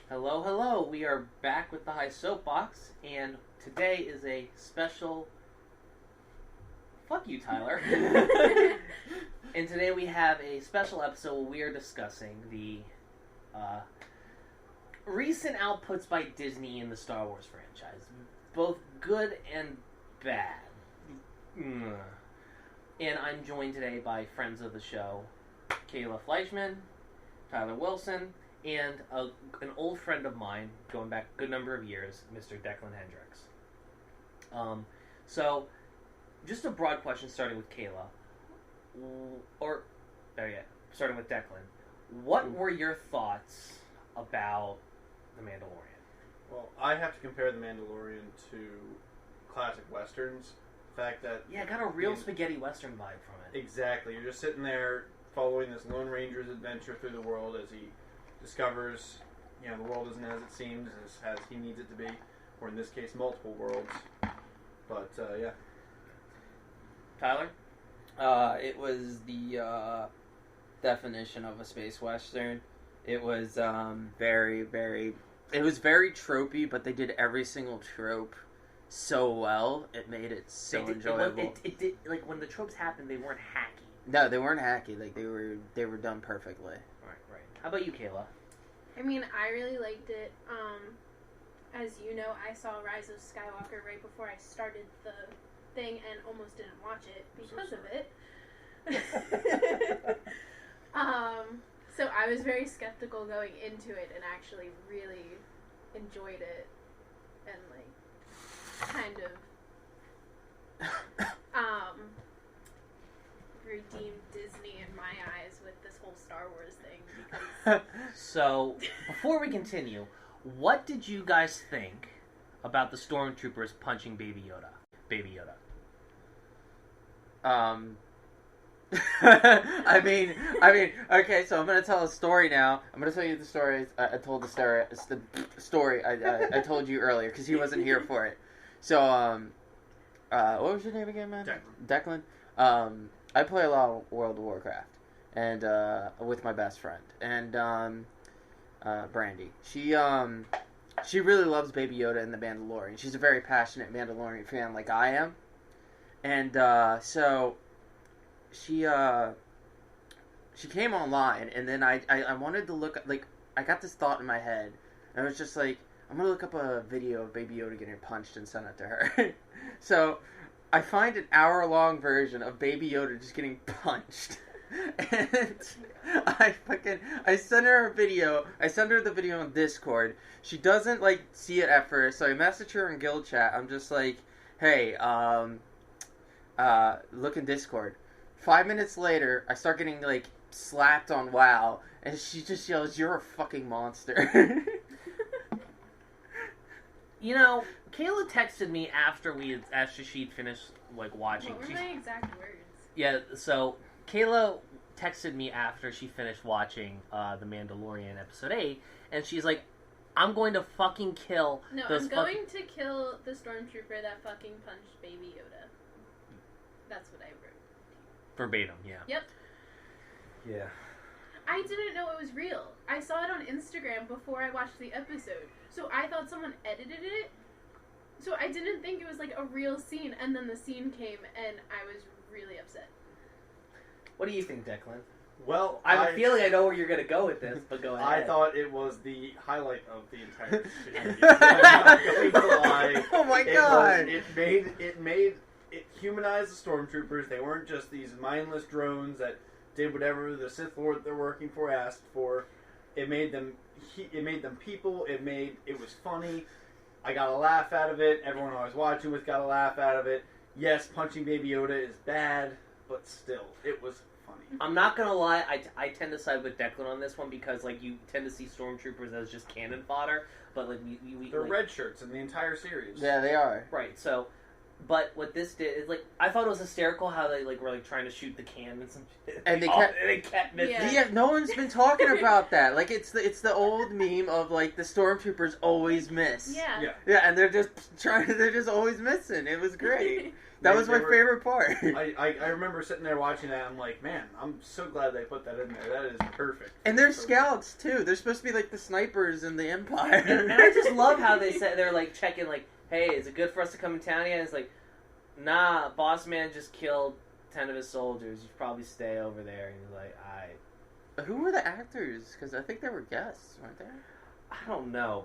Hello, hello. We are back with the High Soapbox, and today is a special... Fuck you, Tyler. And today we have a special episode where we are discussing the recent outputs by Disney in the Star Wars franchise. Both good and bad. And I'm joined today by friends of the show, Kayla Fleischmann, Tyler Wilson, and an old friend of mine, going back a good number of years, Mr. Declan Hendrix. So, just a broad question starting with Kayla. Starting with Declan. What were your thoughts about The Mandalorian? Well, I have to compare The Mandalorian to classic westerns. The fact that... Yeah, it got a real spaghetti western vibe from it. Exactly. You're just sitting there following this Lone Ranger's adventure through the world as he discovers, the world isn't as it seems, as he needs it to be. Or in this case, multiple worlds. But, yeah. Tyler? It was the definition of a space western. It was very, very... It was very tropey, but they did every single trope so well. It made it so enjoyable. It did, like, when the tropes happened, they weren't hacky. No, they weren't hacky. Like, they were done perfectly. Right. How about you, Kayla? I mean, I really liked it. As you know, I saw Rise of Skywalker right before I started the thing and almost didn't watch it because of it. So I was very skeptical going into it and actually really enjoyed it and, like, kind of redeemed Disney in my eyes with this whole Star Wars thing. Because So, before we continue, what did you guys think about the stormtroopers punching Baby Yoda? I mean, okay, so I'm going to tell a story now. I'm going to tell you the story. I told the story. It's the story I told you earlier, because he wasn't here for it. So, what was your name again, man? Declan. I play a lot of World of Warcraft, and, with my best friend, and, Brandy. She really loves Baby Yoda and the Mandalorian. She's a very passionate Mandalorian fan, like I am. And, so... She came online, and then I wanted to look, like, I got this thought in my head, and I was just like, I'm going to look up a video of Baby Yoda getting punched and send it to her. So, I find an hour-long version of Baby Yoda just getting punched, and I send her a video, I send her the video on Discord. She doesn't, like, see it at first, so I message her in guild chat. I'm just like, hey, look in Discord. 5 minutes later, I start getting, like, slapped on WoW, and she just yells, "You're a fucking monster." Kayla texted me after she'd finished, like, watching. what were my exact words? Yeah, so Kayla texted me after she finished watching The Mandalorian Episode 8, and she's like, I'm going to fucking kill I'm going to kill the stormtrooper that fucking punched Baby Yoda. That's what I wrote. Verbatim, yeah. Yep. Yeah. I didn't know it was real. I saw it on Instagram before I watched the episode. So I thought someone edited it. So I didn't think it was like a real scene. And then the scene came and I was really upset. What do you think, Declan? Well, I have a feeling I know where you're going to go with this, but go ahead. I thought it was the highlight of the entire series. I'm not going to lie. Oh my god! It humanized the stormtroopers. They weren't just these mindless drones that did whatever the Sith Lord they're working for asked for. It made them people. It was funny. I got a laugh out of it. Everyone I was watching with got a laugh out of it. Yes, punching Baby Yoda is bad, but still, it was funny. I'm not gonna lie, I tend to side with Declan on this one because, like, you tend to see stormtroopers as just cannon fodder, but, like, they're like, red shirts in the entire series. Yeah, they are. Right, so... But what this did is, like, I thought it was hysterical how they, like, were, like, trying to shoot the can and some shit. And they kept missing. Yeah. No one's been talking about that. Like, it's the old meme of, like, the stormtroopers always miss. Yeah. Yeah, and they're just always missing. It was great. That was my favorite part. I remember sitting there watching that. I'm like, man, I'm so glad they put that in there. That is perfect. And they're scouts too. They're supposed to be like the snipers in the Empire. And I just love how they said they're like checking, like, hey, is it good for us to come in town yet? And it's like, nah, boss man just killed 10 of his soldiers. You should probably stay over there. And he's like, Who were the actors? Because I think they were guests, weren't they? I don't know,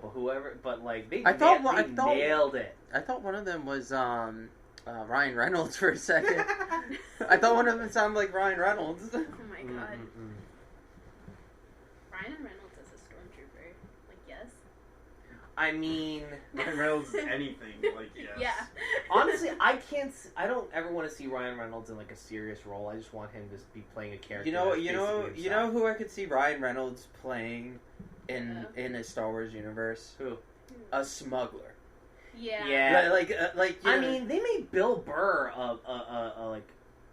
but like they nailed it. I thought one of them was Ryan Reynolds for a second. I thought one of them sounded like Ryan Reynolds. Oh my god. Ryan Reynolds as a stormtrooper. Like, yes. I mean, Ryan Reynolds is anything. Like, yes. Yeah. Honestly, I don't ever want to see Ryan Reynolds in like a serious role. I just want him to be playing a character. You know who I could see Ryan Reynolds playing in a Star Wars universe? Who? A smuggler. Yeah. Yeah. Like I mean, they made Bill Burr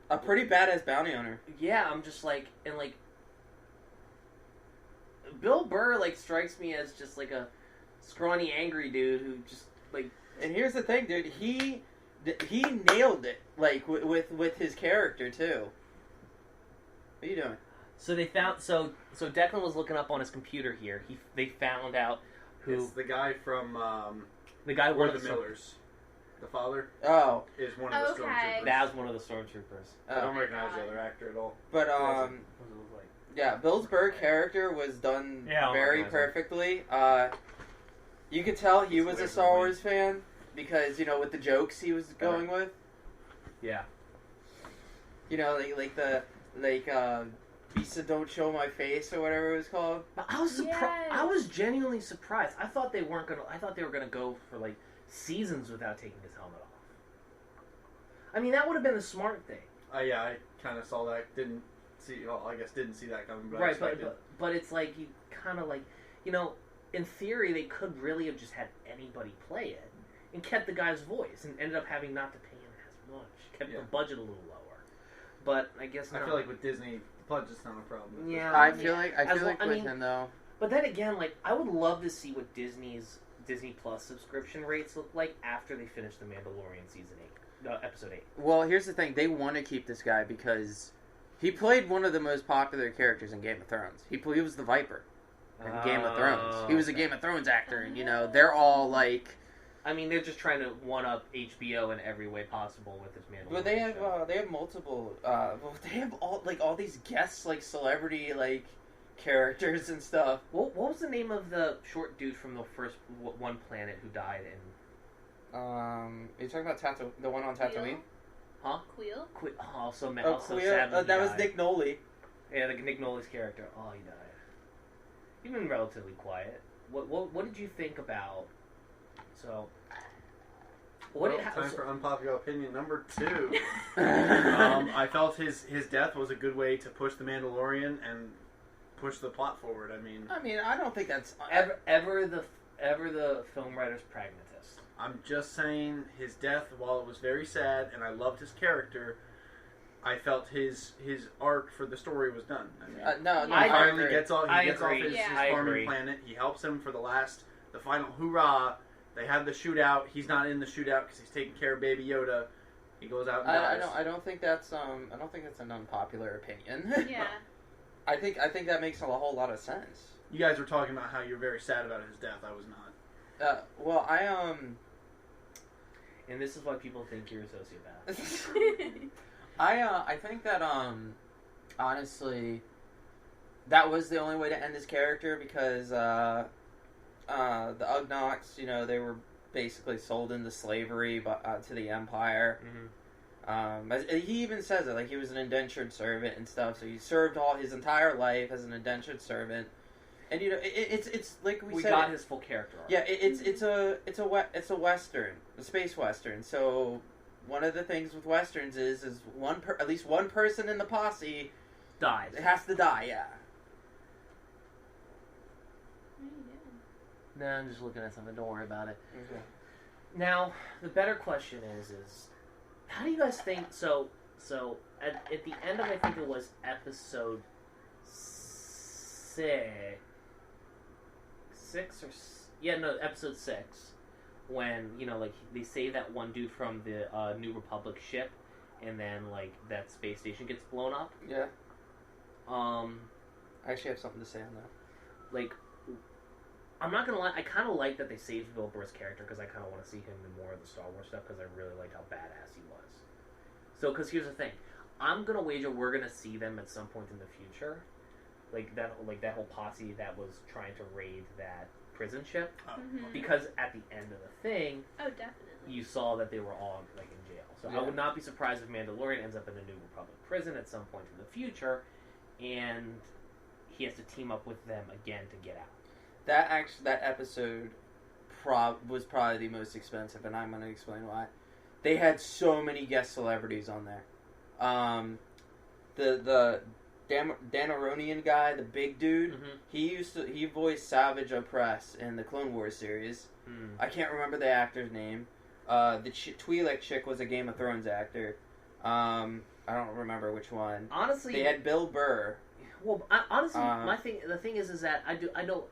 a pretty badass bounty hunter. Yeah, I'm just like, and like Bill Burr like strikes me as just like a scrawny, angry dude who just like. And here's the thing, dude. He nailed it, like with his character too. What are you doing? So they found so Declan was looking up on his computer here. They found out who It's the guy from the guy one of the Millers. The father Oh, is one of the Okay. stormtroopers. That was one of the stormtroopers. I don't oh. recognize the other actor at all. But What does it look like? yeah, Bill's Burr character was done Yeah, I'll very recognize him. perfectly. You could tell he He's was way a from Star me. Wars fan because with the jokes he was going with. Yeah. Visa don't show my face or whatever it was called. But I was Yes. I was genuinely surprised. I thought they weren't gonna. I thought they were gonna go for like seasons without taking his helmet off. I mean, that would have been the smart thing, Yeah, I kind of saw that. Didn't see that coming. But I right? expected. But it's like you kind of like in theory they could really have just had anybody play it and kept the guy's voice and ended up having not to pay him as much, kept the budget a little lower. But I guess I not. feel like with Disney, the budget's not a problem. Yeah. I feel like I with mean- him though. But then again, like I would love to see what Disney Plus subscription rates look like after they finish The Mandalorian episode 8. Well, here's the thing: they want to keep this guy because he played one of the most popular characters in Game of Thrones. He was the Viper in Game of Thrones. He was a Game of Thrones actor, and they're all like. I mean, they're just trying to one up HBO in every way possible with this Mandalorian. But they show. have multiple. They have all these guests, like celebrity characters and stuff. What was the name of the short dude from the first One Planet who died in? Are you talking about the one on Tatooine? Huh? Queel? Also, Queel? sad when he That was died. Nick Nolte. Yeah, Nick Nolte's character. Oh, he died. He's been relatively quiet. What did you think about? So, Time for unpopular opinion number 2. I felt his death was a good way to push the Mandalorian and push the plot forward. I mean, I don't think that's ever the film writer's pragmatist. I'm just saying his death, while it was very sad and I loved his character, I felt his arc for the story was done. I mean, no, I he finally agree. gets off I his agree. I farming agree. planet. He helps him for the final hoorah. They have the shootout. He's not in the shootout because he's taking care of Baby Yoda. He goes out and dies. I don't think that's an unpopular opinion. Yeah. I think that makes a whole lot of sense. You guys were talking about how you're very sad about his death. I was not. Well, And this is why people think you're a sociopath. I think that honestly, that was the only way to end his character because the Ugnaughts, they were basically sold into slavery to the Empire. Mm-hmm. He even says it, like he was an indentured servant and stuff. So he served all his entire life as an indentured servant, and it's like we said, got his full character arc. yeah, it's a western, a space western. So one of the things with westerns is at least one person in the posse dies. has to die. Yeah. Nah, I'm just looking at something. Don't worry about it. Okay. Now, the better question is how do you guys think? So at the end of I think it was episode 6, episode 6, when like they save that one dude from the New Republic ship, and then like that space station gets blown up. Yeah. I actually have something to say on that. Like, I'm not gonna lie, I kind of like that they saved Bill Burr's character because I kind of want to see him in more of the Star Wars stuff because I really liked how badass he was. So, because here's the thing, I'm gonna wager we're gonna see them at some point in the future, like that whole posse that was trying to raid that prison ship, because at the end of the thing, definitely, you saw that they were all like in jail. So I would not be surprised if Mandalorian ends up in a New Republic prison at some point in the future, and he has to team up with them again to get out. That episode was probably the most expensive, and I'm going to explain why. They had so many guest celebrities on there. The Danaronian guy, the big dude, he voiced Savage Opress in the Clone Wars series. I can't remember the actor's name. The Twi'lek chick was a Game of Thrones actor. I don't remember which one. Honestly, they had Bill Burr. Well, honestly, the thing is that I know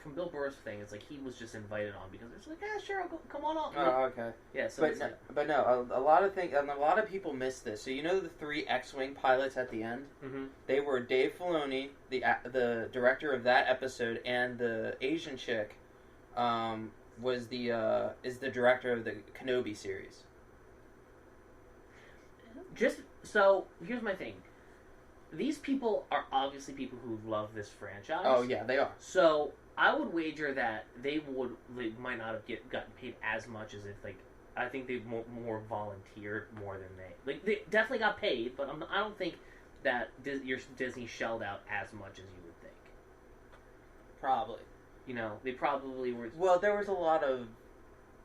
from Bill Burr's thing, it's like he was just invited on because it's like, yeah, sure, come on on. Oh, okay. Yeah, so but no, a lot of people miss this. So you know the 3 X-wing pilots at the end? Mm-hmm. They were Dave Filoni, the director of that episode, and the Asian chick, is the director of the Kenobi series. Just so here's my thing. These people are obviously people who love this franchise. Oh yeah, they are. So I would wager that they might not have gotten paid as much as if I think they more volunteered more than they definitely got paid, but I don't think that Disney shelled out as much as you would think. Probably. They probably were. Well, there was a lot of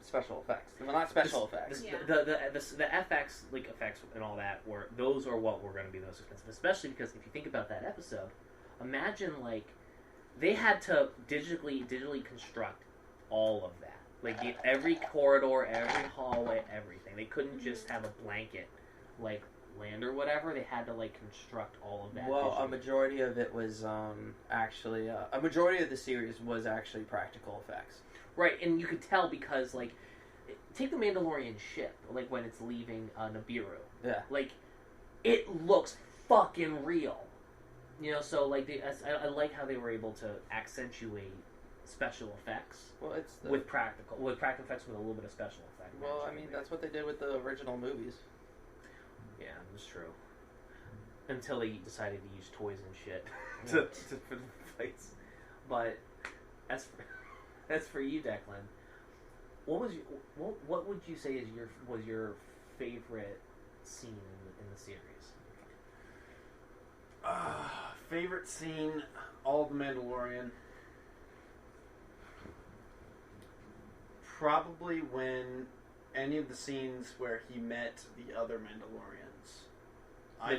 special effects. Well, not special effects. The FX effects and all that those are what were going to be the most expensive. Especially because if you think about that episode, imagine they had to digitally construct all of that. Every corridor, every hallway, everything. They couldn't just have a blanket land or whatever. They had to construct all of that. Well, digitally. a majority of it was actually a majority of the series was actually practical effects. Right, and you could tell because, take the Mandalorian ship, when it's leaving Nibiru. Yeah. It looks fucking real. So, I like how they were able to accentuate special effects with practical effects with a little bit of special effects. Well, I mean, that's what they did with the original movies. Yeah, that's true. Until they decided to use toys and shit for the fights. But, that's for you, Declan. What would you say was your favorite scene in the series? Favorite scene, all of The Mandalorian. Probably when any of the scenes where he met the other Mandalorians.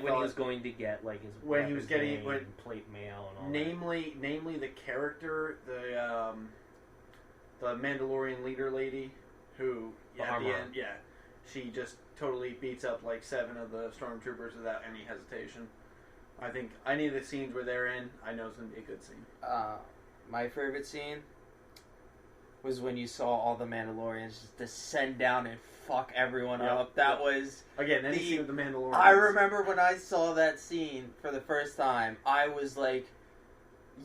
When he was going to get his when he was getting plate mail and all namely the character, the Mandalorian leader lady, who at the end, she just totally beats up 7 of the stormtroopers without any hesitation. I think any of the scenes where they're in, I know it's going to be a good scene. My favorite scene was when you saw all the Mandalorians just descend down and fuck everyone up. That was... Again, any scene with the Mandalorians. I remember when I saw that scene for the first time, I was like,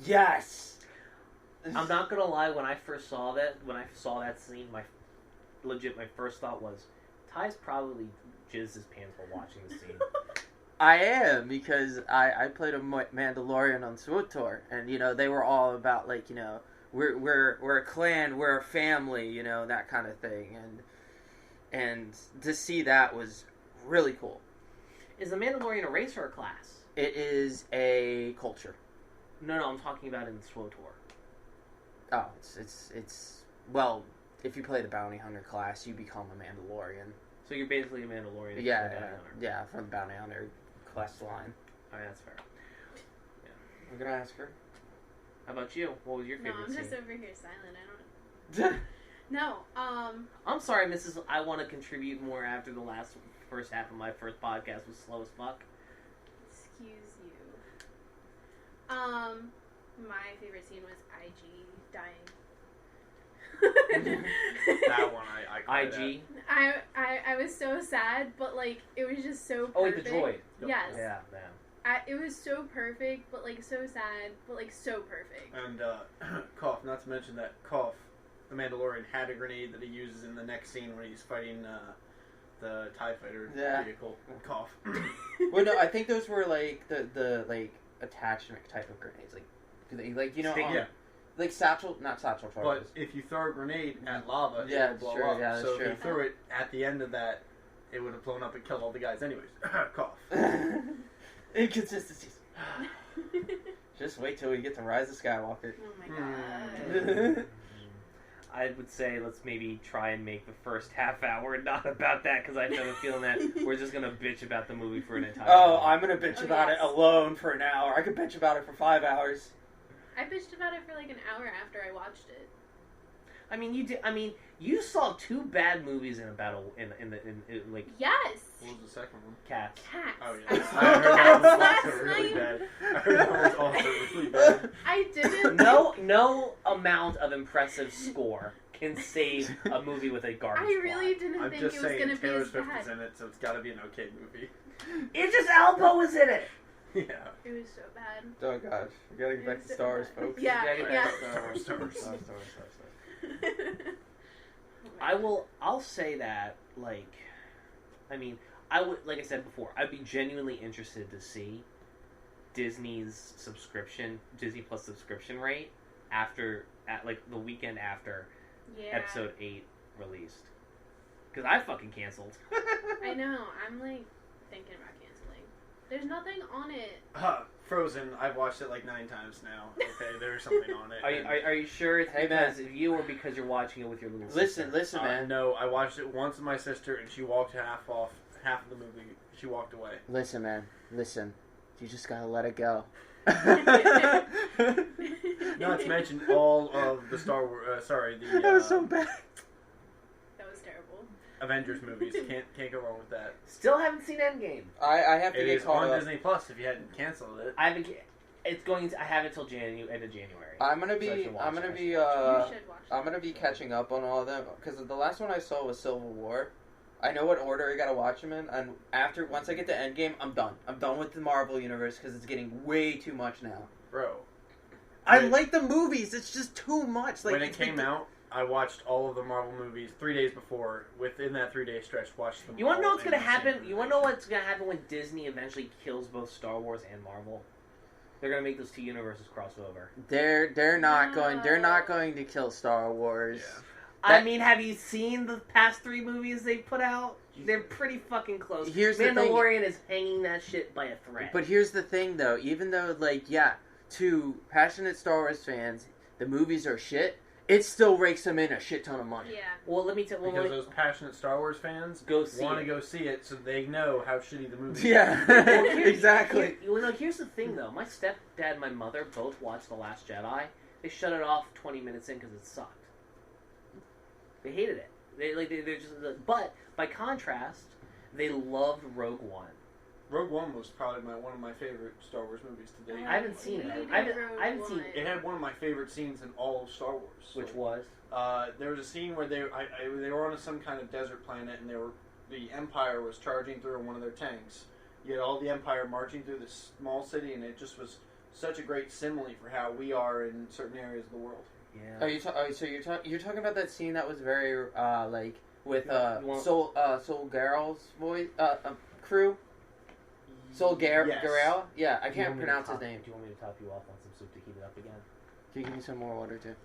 yes! I'm not gonna lie, when I saw that scene, my first thought was, Ty's probably jizzed his pants while watching the scene. I am, because I played a Mandalorian on SWTOR, and they were all about we're a clan, we're a family, that kind of thing, and to see that was really cool. Is the Mandalorian a race or a class? It is a culture. No, I'm talking about in SWTOR. Oh, it's well, if you play the bounty hunter class, you become a Mandalorian. So you're basically a Mandalorian. Yeah, from the bounty hunter quest line. Alright, that's fair. Yeah. I'm gonna ask her. How about you? What was your favorite No, I'm scene? just over here silent. I don't... No, I'm sorry, Mrs. I want to contribute more after the first half of my first podcast was slow as fuck. Excuse you. My favorite scene was IG dying. That one I cried IG. I was so sad, but like it was just so perfect. Oh wait, the droid. Yes. Yeah, man. It was so perfect, but like so sad, but like so perfect. And Cough, not to mention that Cough, the Mandalorian, had a grenade that he uses in the next scene when he's fighting the TIE fighter vehicle. Cough. Well, no, I think those were like the like attachment type of grenades, like you know, yeah. like not satchel But charges. if you throw a grenade at lava, Yeah, it will blow sure, up. yeah, that's so true. if you threw it at the end of that, it would have blown up and killed all the guys anyways. Cough. Inconsistencies. Just wait till we get to Rise of Skywalker. Oh my god. I would say let's maybe try and make the first half hour not about that, because I have a feeling that we're just gonna bitch about the movie for an entire Oh, hour. I'm gonna bitch about it alone for an hour. I could bitch about it for 5 hours. I bitched about it for like an hour after I watched it. I mean, you did. I mean, you saw 2 bad movies in about in like Yes. What was the second one? Cats. Cats. Oh I yeah, saw I heard that was Cats also last really night. bad. I heard that was also really bad. I didn't. No amount of impressive score can save a movie with a garbage I really plot. didn't I'm think just it was saying gonna be Taylor as Swift bad. is in it, so it's got to be an okay movie. Idris Elba was in it. Yeah. It was so bad. Oh gosh, we gotta get back to Star Wars, folks. Yeah, Yeah, get yeah. back to Star Wars. Star Wars. Star Wars. I'll say that, like, I mean, I would, like I said before, I'd be genuinely interested to see Disney's Disney Plus subscription rate like the weekend after Yeah. Episode 8 released. Because I fucking canceled. I know. I'm like thinking about canceling. There's nothing on it. Frozen. I've watched it like 9 times now. Okay, there's something on it. Are you sure it's Hey, because of you or because you're watching it with your little sister? Listen, man. No, I watched it once with my sister, and she walked half of the movie. She walked away. Listen, man. Listen. You just gotta let it go. Not to mention all of the Star Wars. That was so bad. That was terrible. Avengers movies. Can't go wrong with that. Still haven't seen Endgame. I have to It get is caught on up. Disney Plus. If you hadn't canceled it, I haven't. It's going to. I have it till end of January. I'm gonna So I be. should watch I'm it. gonna I be. should watch You should watch I'm gonna be catching up on all of them because the last one I saw was Civil War. I know what order I gotta watch them in, and once I get to Endgame, I'm done. I'm done with the Marvel universe because it's getting way too much now. bro. I When- like the movies. It's just too much. Like when it came out, I watched all of the Marvel movies 3 days before. Within that 3-day stretch, watched them. You want to know all what's in going to the same happen? You want to know rotation. what's going to happen when Disney eventually kills both Star Wars and Marvel? They're going to make those 2 universes cross over. they're not going. They're No. not going to kill Star Wars. Yeah. I mean, have you seen the past 3 movies they put out? They're pretty fucking close. Here's the thing. Mandalorian is hanging that shit by a thread. But here's the thing, though. Even though, to passionate Star Wars fans, the movies are shit. It still rakes them in a shit ton of money. Yeah. well, let me tell you. Because those passionate Star Wars fans Go see want to it. go see it, so they know how shitty the movie is. Yeah, exactly. Here's the thing, though. My stepdad and my mother both watched The Last Jedi. They shut it off 20 minutes in because it sucked. They hated it. They're just. But by contrast, they loved Rogue One. Rogue One was probably one of my favorite Star Wars movies to date. I haven't seen it. hated I haven't Rogue seen One. It had one of my favorite scenes in all of Star Wars. Which was? There was a scene where they were on some kind of desert planet, and the Empire was charging through in one of their tanks. You had all the Empire marching through this small city, and it just was such a great simile for how we are in certain areas of the world. Yeah. So you're talking about that scene that was very with You want- Sol Garrel's voice crew. Sol Yes. Garel? Yeah, I Do you can't want me to pronounce his top- name. Do you want me to top you off on some soup to heat it up again? Can you give me some more water too?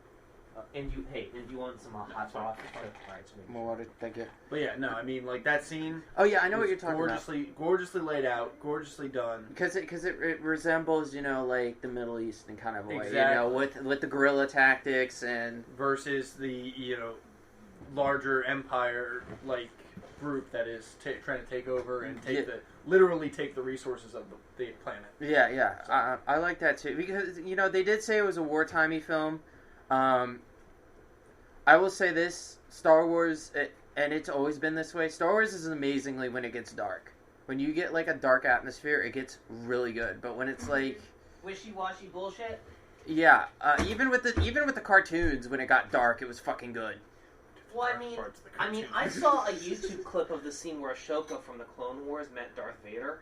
And you want some hot sauce? Alright, sweet. More water, thank you. But yeah, no, I mean, like, that scene Oh yeah, I know what was you're talking about. gorgeously laid out, gorgeously done. Because it resembles, like the Middle East in kind of a way, Exactly. with the guerrilla tactics and Versus the, larger Empire, group that is trying to take over and literally take the resources of the planet. yeah. I like that too because they did say it was a wartimey film. I will say this: Star Wars, and it's always been this way. Star Wars is amazingly when it gets dark. When you get a dark atmosphere, it gets really good. But when it's Wishy-washy bullshit? Yeah, even with the cartoons, when it got dark, it was fucking good. Well, I mean, I saw a YouTube clip of the scene where Ashoka from the Clone Wars met Darth Vader.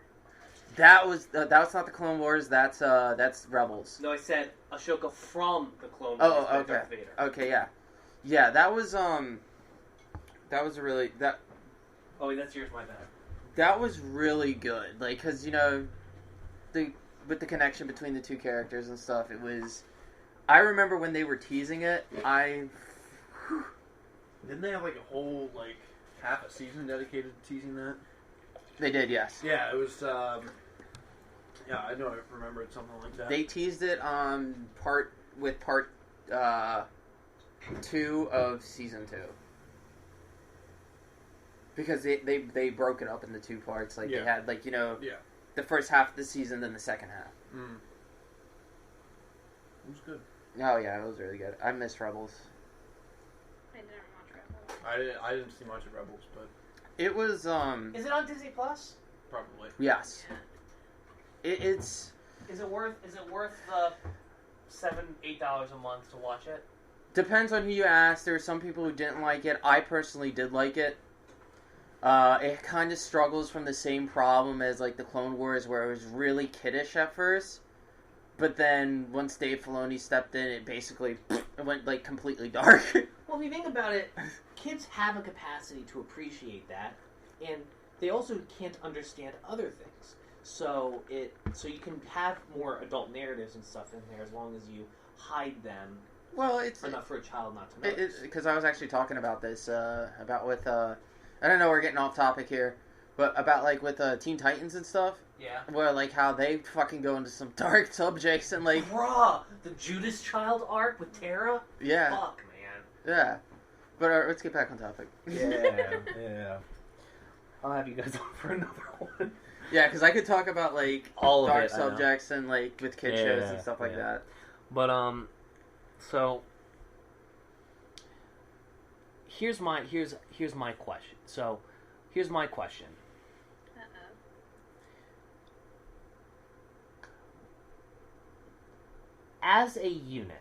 That was not the Clone Wars. That's Rebels. No, I said Ashoka from the Clone Wars Oh, met Darth Vader. Okay, yeah. That was really that. Oh, that's yours. My bad. That was really good. Like, cause with the connection between the two characters and stuff, it was. I remember when they were teasing it. Didn't they have like a whole like half a season dedicated to teasing that? They did, yes. Yeah, it was. Yeah, I know. I remembered something like that. They teased it on part 2 of season 2 because they broke it up into 2 parts. Like they had the first half of the season, then the second half. Mm. It was good. Oh yeah, it was really good. I missed Rebels. I didn't watch Rebels. I didn't see much of Rebels, but It was Is it on Disney Plus? probably. yes. It's Is it worth the $7-8 a month to watch it? depends on who you ask. There were some people who didn't like it. I personally did like it. It kind of struggles from the same problem as like the Clone Wars, where it was really kiddish at first, but then once Dave Filoni stepped in, it basically went like completely dark. Well, if you think about it, kids have a capacity to appreciate that, and they also can't understand other things. So you can have more adult narratives and stuff in there as long as you hide them. Well, it's enough for a child not to notice. Because I was actually talking about this about with I don't know, we're getting off topic here, but about like with Teen Titans and stuff. Yeah. Where like how they fucking go into some dark subjects and like bruh, the Judas Child arc with Tara. Yeah. Fuck, man. Yeah. But let's get back on topic. Yeah. I'll have you guys on for another one. Yeah, because I could talk about like all of dark it, subjects and like with kid shows and stuff like that. But so here's my question. So here's my question. Uh-oh. As a unit,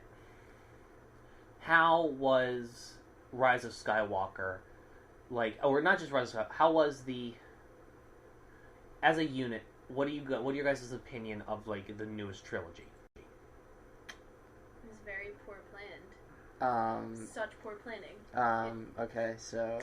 how was Rise of Skywalker like? Or not just Rise of Skywalker. How was as a unit? What are your guys' opinion of like the newest trilogy? It was very poor planned. Such poor planning. Okay, so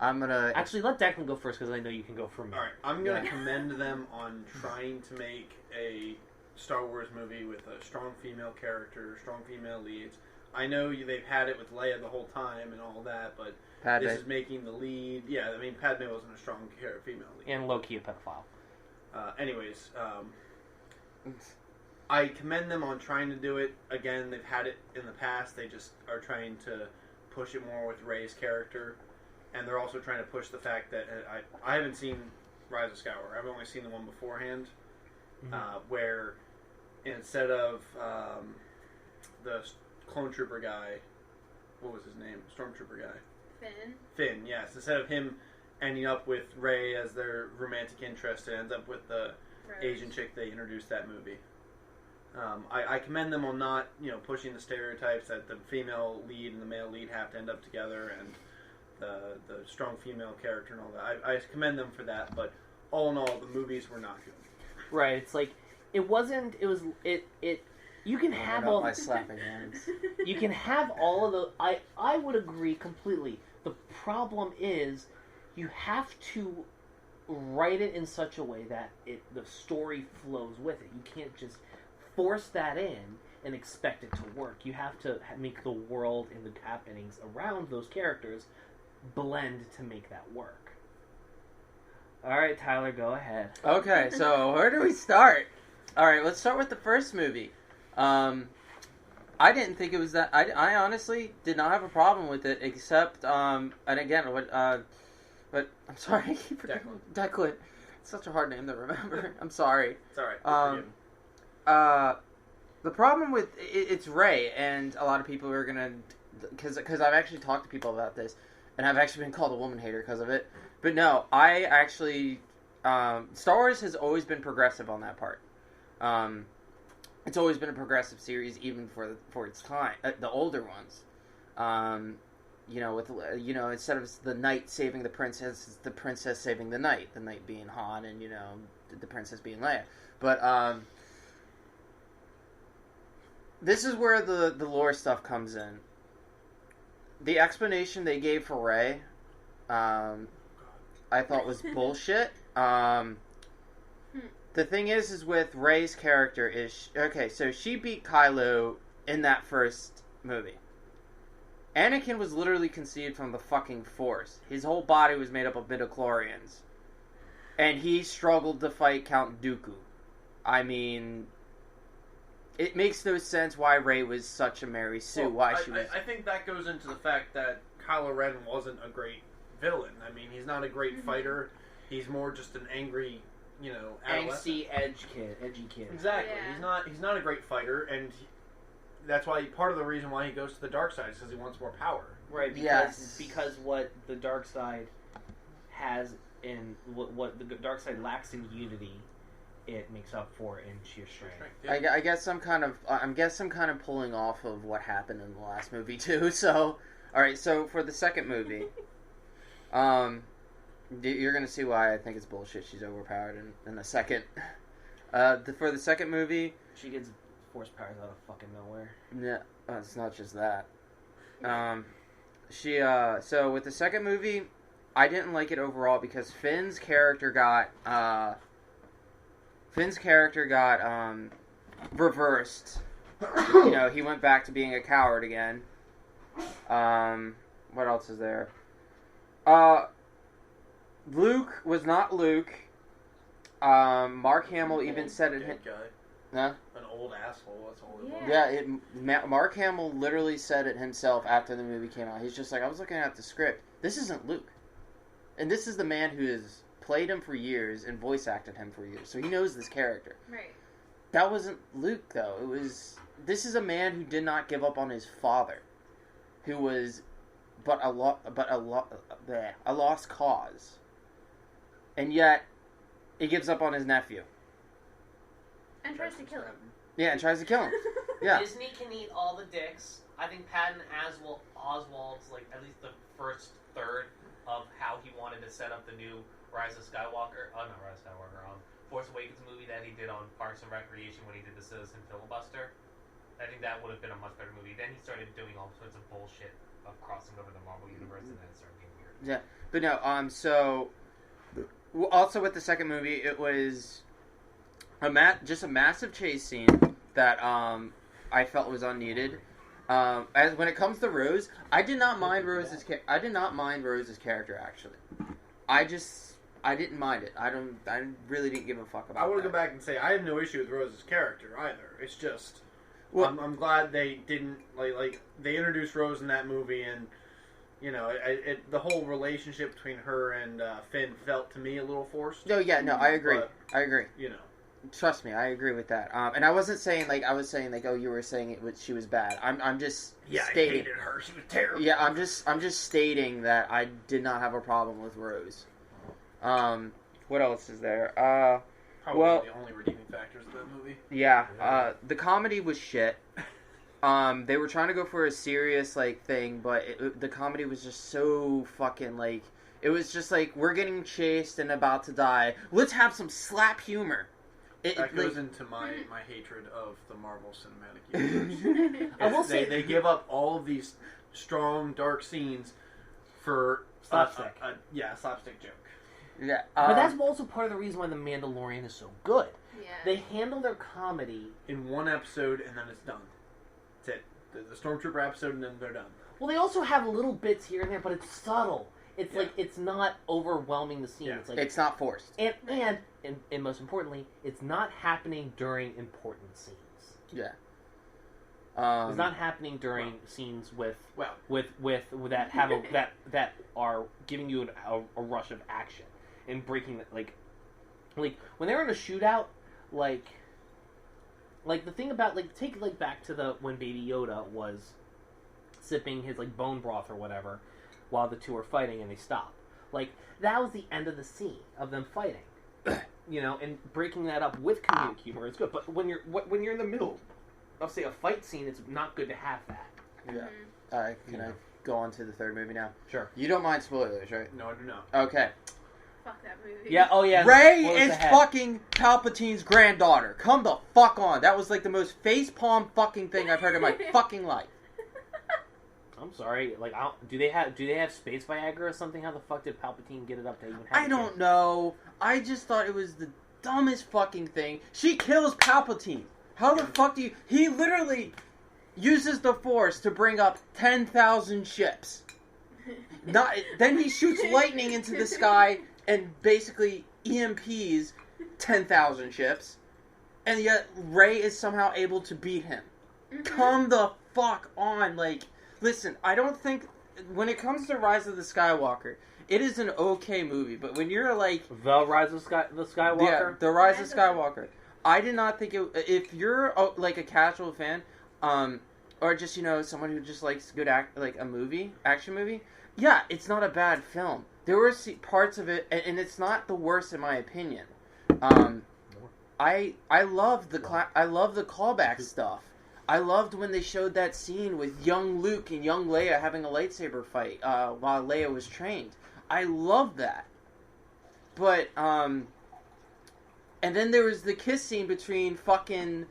I'm gonna actually let Declan go first because I know you can go for me. All right, I'm gonna commend them on trying to make a Star Wars movie with a strong female character, strong female leads. I know they've had it with Leia the whole time and all that, but Padme. This is making the lead. Yeah, I mean Padme wasn't a strong female lead. And low-key a pedophile. Anyways, I commend them on trying to do it. Again, they've had it in the past. They just are trying to push it more with Rey's character. And they're also trying to push the fact that I haven't seen Rise of Skywalker. I've only seen the one beforehand, where instead of the clone trooper guy, what was his name? Stormtrooper guy. Finn, yes. Instead of him ending up with Rey as their romantic interest, it ends up with the Asian chick they introduced that movie. I commend them on not pushing the stereotypes that the female lead and the male lead have to end up together, and the strong female character and all that. I commend them for that, but all in all, the movies were not good. Right. It's like it wasn't. It was. It. You can have all. My slapping hands. You can have all of the. I would agree completely. The problem is, you have to write it in such a way that the story flows with it. You can't just force that in and expect it to work. You have to make the world and the happenings around those characters blend to make that work. All right, Tyler, go ahead. Okay, so where do we start? All right, let's start with the first movie. I didn't think it was that. I honestly did not have a problem with it, except and again, but I'm sorry, I keep forgetting Declan. It's such a hard name to remember. I'm sorry. It's all right. The problem with it's Rey, and a lot of people are gonna, because I've actually talked to people about this, and I've actually been called a woman hater because of it. But no, I actually Star Wars has always been progressive on that part. it's always been a progressive series, even for its time, the older ones. Instead of the knight saving the princess, it's the princess saving the knight being Han, and the princess being Leia. But this is where the lore stuff comes in. The explanation they gave for Rey, I thought was bullshit. The thing is with Rey's character is... Okay, so she beat Kylo in that first movie. Anakin was literally conceived from the fucking Force. His whole body was made up of midichlorians. And he struggled to fight Count Dooku. I mean... It makes no sense why Rey was such a Mary Sue. I think that goes into the fact that Kylo Ren wasn't a great villain. I mean, he's not a great fighter. He's more just an angry... angsty, edgy kid. Exactly. Yeah. He's not a great fighter, and that's why part of the reason why he goes to the dark side is because he wants more power. Right. Because what the dark side has in what the dark side lacks in unity, it makes up for in sheer strength. Yeah. I guess I'm kind of pulling off of what happened in the last movie too. So, all right. So for the second movie, you're going to see why I think it's bullshit. She's overpowered in a second. For the second movie... She gets force powers out of fucking nowhere. Yeah, it's not just that. So with the second movie, I didn't like it overall because Finn's character got reversed. He went back to being a coward again. What else is there? Luke was not Luke. Mark Hamill even said it. An old asshole. That's all it was. Yeah, Mark Hamill literally said it himself after the movie came out. He's just like, I was looking at the script. This isn't Luke, and this is the man who has played him for years and voice acted him for years, so he knows this character. Right. That wasn't Luke, though. This is a man who did not give up on his father, who was a lost cause. And yet, he gives up on his nephew. And tries to kill him. Yeah, and tries to kill him. Yeah. Disney can eat all the dicks. I think Patton Oswalt's at least the first third of how he wanted to set up the new Rise of Skywalker. Force Awakens movie that he did on Parks and Recreation when he did the Citizen Filibuster. I think that would have been a much better movie. Then he started doing all sorts of bullshit of crossing over the Marvel Universe, and then it started getting weird. Yeah, but no, so... Also with the second movie, it was just a massive chase scene that I felt was unneeded. As when it comes to Rose, I did not mind Rose's character actually. I didn't mind it. I really didn't give a fuck about it. I want to go back and say I have no issue with Rose's character either. It's just I'm glad they didn't like they introduced Rose in that movie, and the whole relationship between her and Finn felt to me a little forced. No, yeah, no, I agree. I agree. Trust me, I agree with that. And I wasn't saying oh, you were saying she was bad. I'm just stating. I hated her. She was terrible. Yeah, I'm just stating that I did not have a problem with Rose. What else is there? Probably the only redeeming factors of that movie. Yeah, the comedy was shit. They were trying to go for a serious thing, but the comedy was just so fucking it was just we're getting chased and about to die. Let's have some slap humor. That goes into my hatred of the Marvel Cinematic Universe. I will say they give up all of these strong, dark scenes for slapstick. A slapstick joke. Yeah, but that's also part of the reason why The Mandalorian is so good. Yeah. They handle their comedy in one episode, and then it's done. That's it. The Stormtrooper episode, and then they're done. Well, they also have little bits here and there, but it's subtle. It's it's not overwhelming the scene. Yeah. It's it's not forced. And most importantly, it's not happening during important scenes. Yeah. It's not happening during scenes with that have that are giving you a rush of action and breaking like when they're in a shootout, like the thing about take back to when Baby Yoda was sipping his bone broth or whatever while the two are fighting and they stop. That was the end of the scene of them fighting. and breaking that up with comedic humor is good. But when you're in the middle of, say, a fight scene, it's not good to have that. Yeah. All right. Can I go on to the third movie now? Sure. You don't mind spoilers, right? No, I do not. Okay. Fuck that movie. Yeah. Oh yeah. Rey What was is ahead? fucking Palpatine's granddaughter. Come the fuck on. That was like the most facepalm fucking thing I've heard in my fucking life. I'm sorry. Like, do they have space Viagra or something? How the fuck did Palpatine get it up to even have? I don't know. I just thought it was the dumbest fucking thing. She kills Palpatine. How the fuck do you... He literally uses the Force to bring up 10,000 ships. Then he shoots lightning into the sky and basically EMPs 10,000 ships. And yet Rey is somehow able to beat him. Come the fuck on. Like, listen, I don't think... When it comes to Rise of the Skywalker... It is an okay movie, but when you're like... The Rise of the Skywalker? Yeah, The Rise of Skywalker. I did not think it... If you're, like, a casual fan, or just, someone who just likes good a movie, action movie, yeah, it's not a bad film. There were parts of it, and it's not the worst in my opinion. I love the callback stuff. I loved when they showed that scene with young Luke and young Leia having a lightsaber fight while Leia was trained. I love that. But, and then there was the kiss scene between fucking,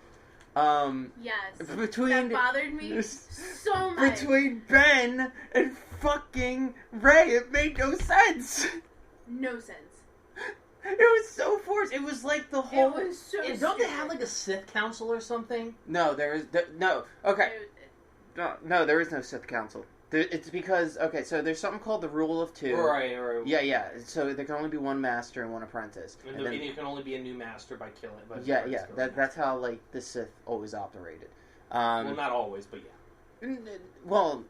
yes. Between... That bothered me so much. Between Ben and fucking Rey. It made no sense. No sense. It was so forced. It was like the whole... It was so Don't stupid. they have, like, a Sith council or something? No, no. Okay. No, there is no Sith council. It's because, okay, so there's something called the Rule of Two. Right. Yeah. So there can only be one master and one apprentice. And then you can only be a new master by killing. Yeah. That's how, like, the Sith always operated. Well, not always, but yeah. Well,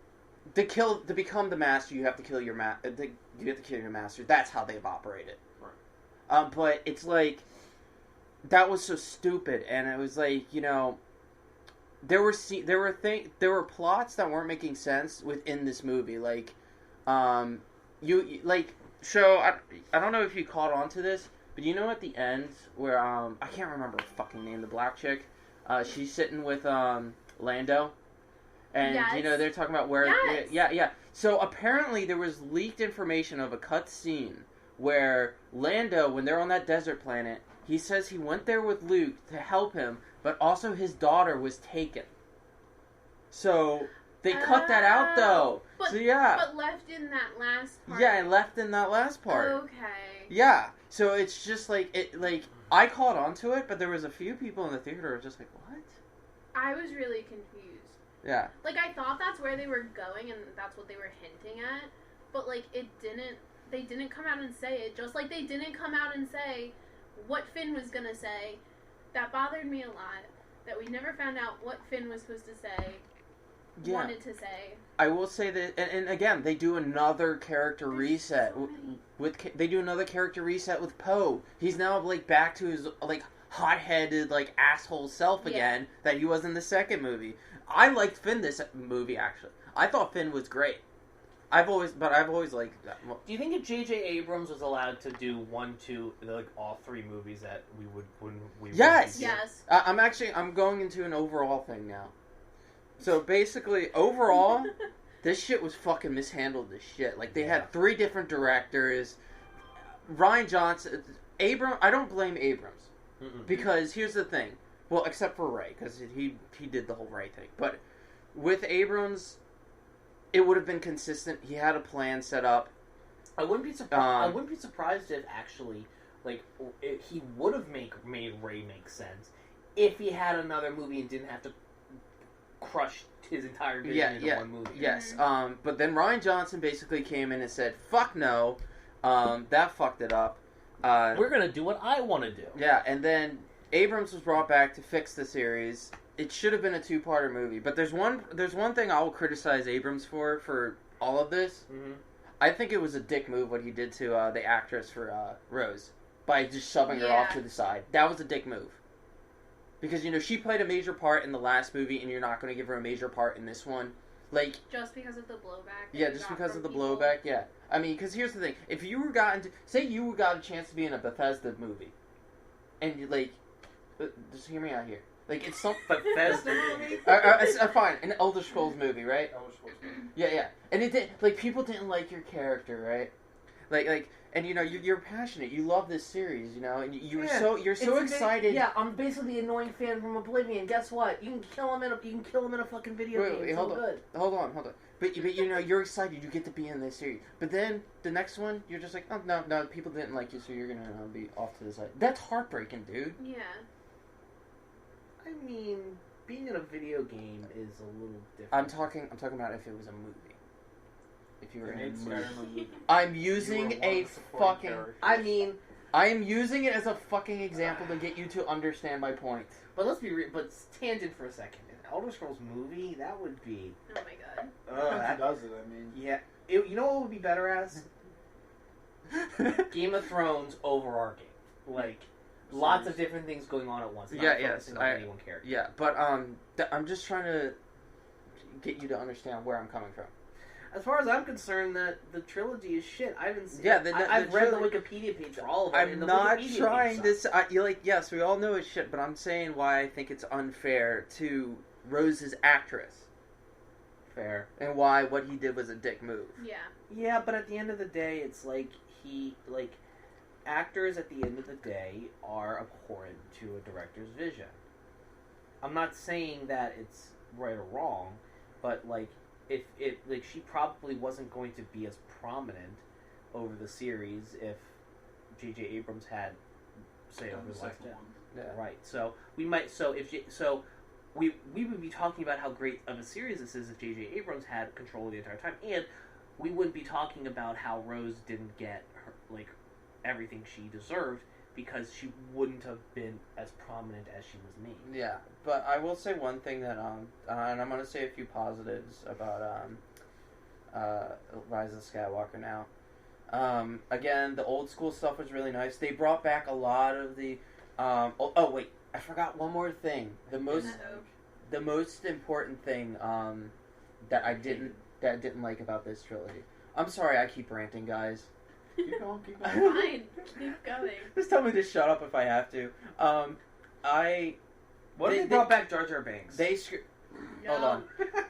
to become the master, you have to kill your master. That's how they've operated. Right. But it's like that was so stupid, and it was like there were plots that weren't making sense within this movie. Like, I don't know if you caught on to this, but at the end where I can't remember her fucking name, the black chick, she's sitting with Lando, and yes. They're talking about where yes. yeah. So apparently there was leaked information of a cut scene where Lando, when they're on that desert planet, he says he went there with Luke to help him, but also his daughter was taken. So they cut that out, though. But left in that last part. Yeah, left in that last part. Okay. Yeah. So it's just I caught on to it, but there was a few people in the theater who were just like, what? I was really confused. Yeah. Like, I thought that's where they were going, and that's what they were hinting at, but, they didn't come out and say it, just like they didn't come out and say what Finn was gonna say. That bothered me a lot, that we never found out what Finn was supposed to say, wanted to say. I will say that, and again, they do another character reset. They do another character reset with Poe. He's now, back to his, hot-headed, asshole self again, that he was in the second movie. I liked Finn this movie, actually. I thought Finn was great. I've always liked that. Do you think if J.J. Abrams was allowed to do 1, 2, all 3 movies that we would... Yes! Yes. I'm going into an overall thing now. So basically, overall, this shit was fucking mishandled as shit. They had 3 different directors. Rian Johnson... I don't blame Abrams. Mm-mm. Because here's the thing. Well, except for Rey, because he did the whole Rey thing. But with Abrams... It would have been consistent. He had a plan set up. I wouldn't be surprised. I wouldn't be surprised if actually, he would have made Rey make sense if he had another movie and didn't have to crush his entire vision into one movie. Yes. But then Rian Johnson basically came in and said, "Fuck no, that fucked it up. We're gonna do what I want to do." Yeah, and then Abrams was brought back to fix the series. It should have been a 2-parter movie, but there's one thing I will criticize Abrams for all of this. Mm-hmm. I think it was a dick move what he did to the actress for Rose by just shoving her off to the side. That was a dick move because she played a major part in the last movie, and you're not going to give her a major part in this one. Just because of the blowback. Yeah, just because of the blowback. Yeah, I mean, because here's the thing: if you got a chance to be in a Bethesda movie, and you, like, just hear me out here. Like, it's some Bethesda movie? fine, an Elder Scrolls movie, right? Elder Scrolls movie. Yeah. And it did, like, people didn't like your character, right? Like, and you know, you're passionate. You love this series, you know, and you're so excited. I'm basically the annoying fan from Oblivion. Guess what? You can kill him in a fucking video game. It's all good. Hold on. But you know, you're excited. You get to be in this series. But then the next one, you're just like, oh no, people didn't like you, so you're gonna be off to the side. That's heartbreaking, dude. Yeah. I mean, being in a video game is a little different. I'm talking about if it was a movie. If you were in a movie. movie. I'm using a fucking. I mean, I am using it as a fucking example to get you to understand my point. But let's be real. But tangent for a second. An Elder Scrolls movie, that would be. Oh my god. That does it. I mean, Yeah. You know what would be better as? Game of Thrones overarching. Like, lots of different things going on at once. Not focusing on any one character. Yeah, but I'm just trying to get you to understand where I'm coming from. As far as I'm concerned, that the trilogy is shit. I haven't seen. Yeah, I've read the Wikipedia page for all of them. I'm not trying this. You're like, yes, we all know it's shit, but I'm saying why I think it's unfair to Rose's actress. Fair. And why what he did was a dick move. Yeah. Yeah, but at the end of the day, it's like actors at the end of the day are abhorrent to a director's vision. I'm not saying that it's right or wrong, but like if she probably wasn't going to be as prominent over the series if J.J. Abrams had say over the last one. Yeah. Right. So we would be talking about how great of a series this is if J.J. Abrams had control the entire time, and we wouldn't be talking about how Rose didn't get her, like, everything she deserved because she wouldn't have been as prominent as she was made. Yeah, but I will say one thing that and I'm gonna say a few positives about Rise of Skywalker now. Again, the old school stuff was really nice. They brought back a lot of the. Oh wait, I forgot one more thing. The most important thing that I didn't like about this trilogy. I'm sorry, I keep ranting, guys. Keep going. Fine. Keep going. Just tell me to shut up if I have to. What if they brought back Jar Jar Binks? Hold on.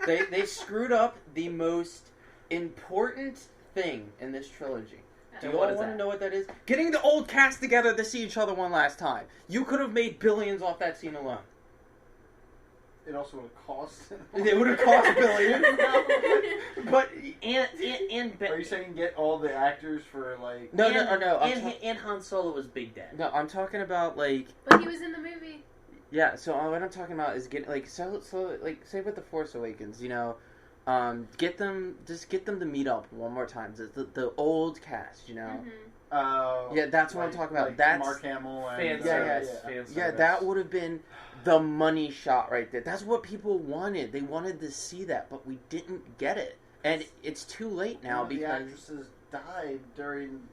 They screwed up the most important thing in this trilogy. Do you all want to know what that is? Getting the old cast together to see each other one last time. You could have made billions off that scene alone. It also would have cost. It would have cost billions. But are you saying get all the actors for like? No. And Han Solo was big dead. No, I'm talking about like. But he was in the movie. Yeah, so what I'm talking about is get like so like say with the Force Awakens, you know, get them to meet up one more time. The old cast, you know. Mm-hmm. Yeah, that's what I'm talking about. Like That's Mark Hamill and yeah, that would have been the money shot right there. That's what people wanted. They wanted to see that, but we didn't get it, and it's too late now because the actresses died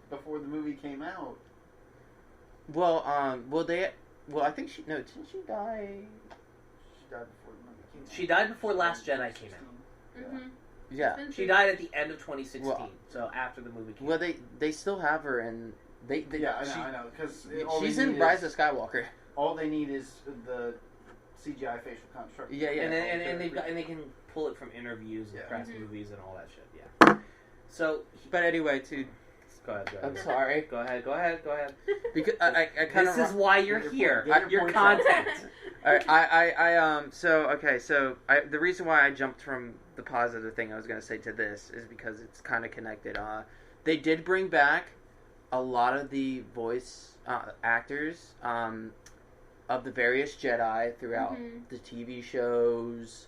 before the movie came out. Well, I think didn't she die? She died before the movie came out. She died before Last Jedi came out. Mm-hmm. Yeah. She died at the end of 2016, so after the movie came out. Well, they still have her, and I know, because she's in Rise of Skywalker. All they need is the CGI facial construct. Yeah. And they can pull it from interviews and press Mm-hmm. movies and all that shit. Yeah. So, but anyway, go ahead. I'm sorry. Go ahead. Because I kind of. This is why you're here. Your point content. All right, so the reason why I jumped from the positive thing I was going to say to this is because it's kind of connected. They did bring back a lot of the voice actors of the various Jedi throughout the TV shows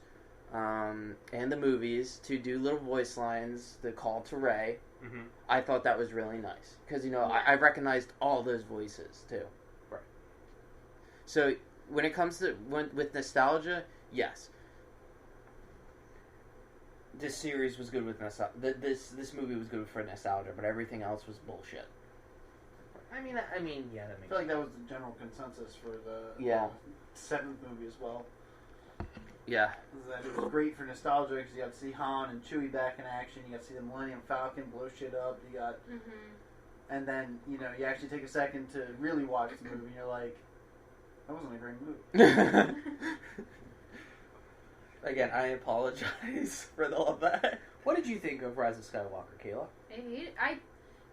and the movies to do little voice lines, the call to Rey. Mm-hmm. I thought that was really nice because I recognized all those voices too. Right. So when it comes to with nostalgia, yes, this series was good with nostalgia. This movie was good for nostalgia, but everything else was bullshit. I mean, yeah, that I makes feel like that was the general consensus for the 7th movie as well. Yeah. That it was great for nostalgia because you got to see Han and Chewie back in action. You got to see the Millennium Falcon blow shit up. You got, and then you actually take a second to really watch the movie. And you're like, That wasn't a great movie. Again, I apologize for all of that. What did you think of Rise of Skywalker, Kayla?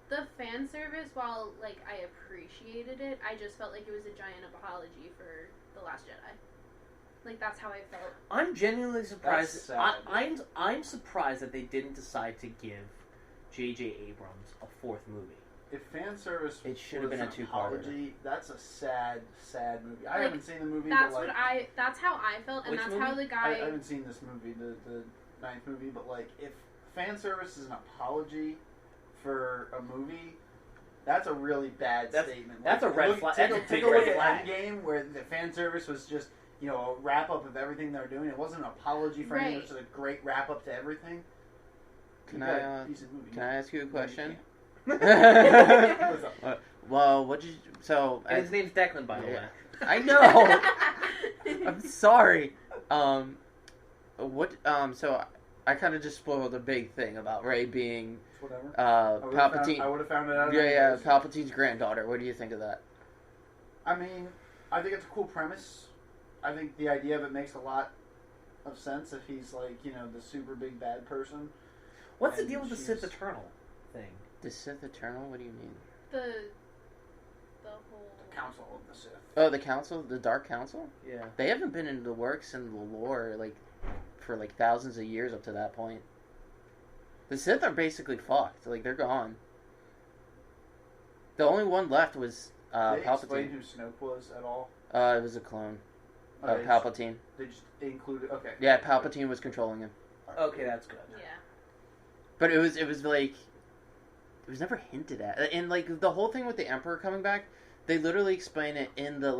The fan service, while like I appreciated it, I just felt like it was a giant apology for The Last Jedi. Like that's how I felt. I'm genuinely surprised. That's sad. I'm surprised that they didn't decide to give J.J. Abrams a fourth movie. If fan service It should have been was a an two-parter. apology, that's a sad, sad movie. I Like, haven't seen the movie. That's but, that's how I felt, and Which that's movie? how the guy. I haven't seen this movie, the ninth movie, but like if fan service is an apology for a movie, that's a really bad statement. That's Like, a red look- flag. Take, That's a take big a look red at flag. Endgame, where the fan service was just a wrap up of everything they were doing. It wasn't an apology for anything. It was just a great wrap up to everything. Can You I, got a decent movie. Can I ask you a No, you question? can't. What's up? Well, what did you... So... And his name's Declan, by the way. I know! I'm sorry. So I kind of just spoiled a big thing about Rey being Whatever. Palpatine. I would have found it out. Yeah, anyways. Palpatine's granddaughter. What do you think of that? I mean, I think it's a cool premise. I think the idea of it makes a lot of sense if he's like, the super big bad person. What's the And deal with the she's- Sith Eternal thing? The Sith Eternal? What do you mean? the whole Council of the Sith. Oh, the Council? The Dark Council? Yeah. They haven't been in the works in the lore, for thousands of years up to that point. The Sith are basically fucked. Like, they're gone. The only one left was Did they explain Palpatine. who Snoke was at all? It was a clone of Okay, Palpatine. They just included. Okay. Yeah, Palpatine was controlling him. Okay, that's good. yeah. But it was like... It was never hinted at. And, like, the whole thing with the Emperor coming back, they literally explain it in the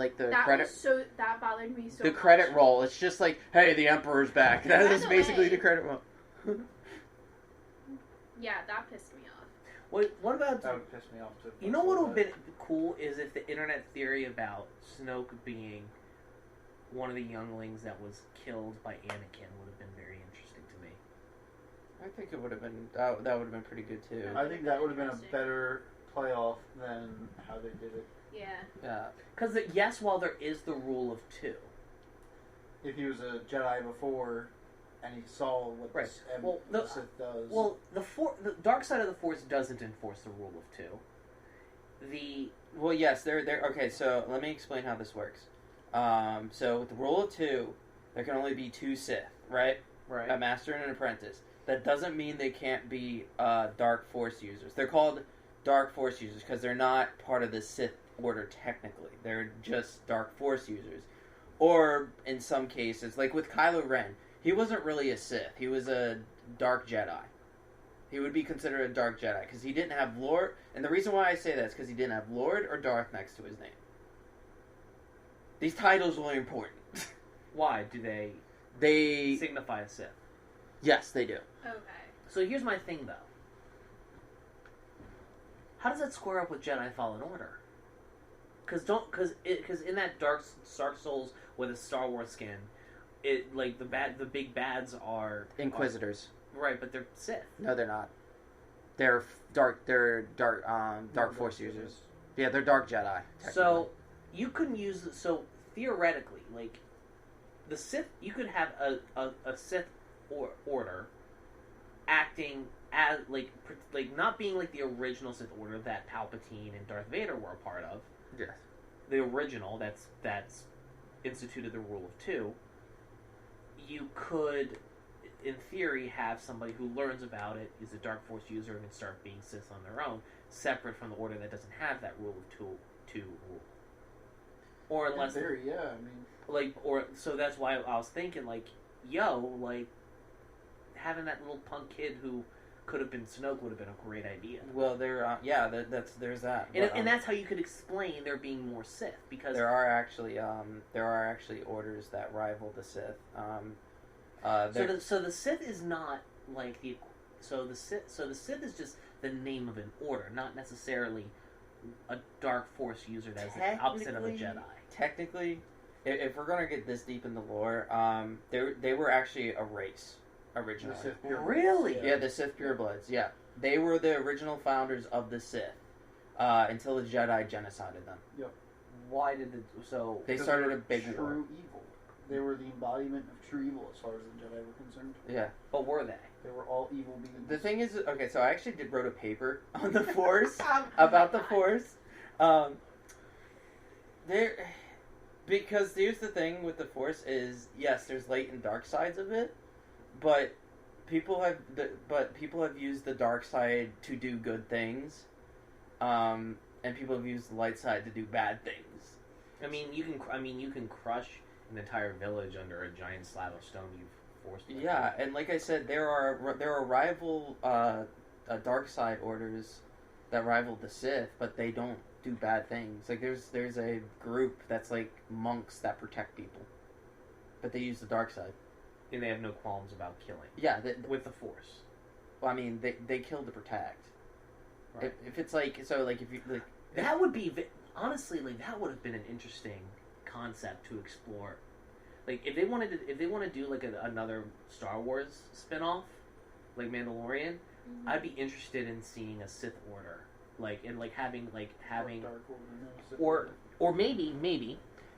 credit... That bothered me so The much. credit roll. It's just like, hey, the Emperor's back. That By is the basically way- the credit roll. Yeah, that pissed me off. What about... That would piss me off too. You know what would have been cool is if the internet theory about Snoke being one of the younglings that was killed by Anakin would have been very interesting to me. I think it would have been... That would have been pretty good, too. I think that would have been a better playoff than how they did it. Yeah. Yeah. Because, yes, while there is the rule of two, If he was a Jedi before, and he saw what Right. this Well, the the- Sith does. well, the dark side of the Force doesn't enforce the rule of two. Well, yes, they're... Okay, so let me explain how this works. So with the rule of two, there can only be two Sith, right? Right. A master and an apprentice. That doesn't mean they can't be Dark Force users. They're called Dark Force users because they're not part of the Sith Order technically. They're just Dark Force users. Or, in some cases, like with Kylo Ren, he wasn't really a Sith. He was a Dark Jedi. He would be considered a Dark Jedi because he didn't have Lord. And the reason why I say that is because he didn't have Lord or Darth next to his name. These titles are important. Why do they They... signify a Sith? Yes, they do. Okay. So here's my thing, though. How does that square up with Jedi Fallen Order? Because in that Dark Souls with a Star Wars skin, the big bads are Inquisitors. right, but they're Sith. No, they're not. They're dark Force users. Yeah, they're Dark Jedi. So you couldn't use theoretically, like the Sith, you could have a Sith order acting as like not being like the original Sith Order that Palpatine and Darth Vader were a part of. Yes. The original that's instituted the rule of two. You could, in theory, have somebody who learns about it, is a Dark Force user, and can start being Sith on their own, separate from the Order that doesn't have that rule of two rule. Or unless in theory, yeah. I mean, so that's why I was thinking, having that little punk kid who could have been Snoke would have been a great idea. Well, there's that. And that's how you could explain there being more Sith, because there are actually orders that rival the Sith. So the Sith is not like the Sith is just the name of an order, not necessarily a Dark Force user that's the opposite of a Jedi. Technically, if we're gonna get this deep in the lore, they were actually a race originally. the Sith purebloods, Really? Yeah, the Sith purebloods. Yeah, they were the original founders of the Sith until the Jedi genocided them. why did it? So They Because started they a were big war. true evil. They were the embodiment of true evil as far as the Jedi were concerned. Yeah. but were they? They were all evil beings. The thing is, okay, so I actually wrote a paper on the Force about the Force. Because here's the thing with the Force is, yes, there's light and dark sides of it, but people have used the dark side to do good things, and people have used the light side to do bad things. I mean, you can crush an entire village under a giant slab of stone you've forced. Them Yeah, and like I said, there are rival dark side orders that rival the Sith, but they don't do bad things. Like there's a group that's like monks that protect people, but they use the dark side. and they have no qualms about killing. Yeah, with the Force. well, I mean, they kill to protect. Right. If it's like so, like if you like That would be honestly like that would have been an interesting concept to explore. Like if they wanted to do like another Star Wars spin-off, like Mandalorian, I'd be interested in seeing a Sith Order, like and like having Dark Order, no, Sith or or maybe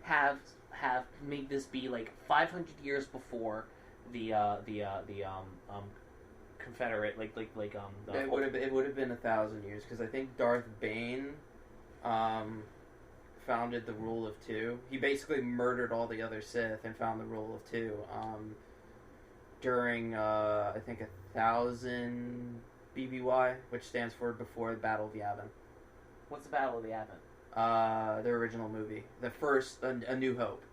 have make this be like 500 years before the Confederate it would have been 1,000 years because I think Darth Bane founded the Rule of Two. He basically murdered all the other Sith and found the Rule of Two during I think 1,000 BBY, which stands for Before the Battle of Yavin. What's the Battle of the Yavin? The original movie, the first A New Hope.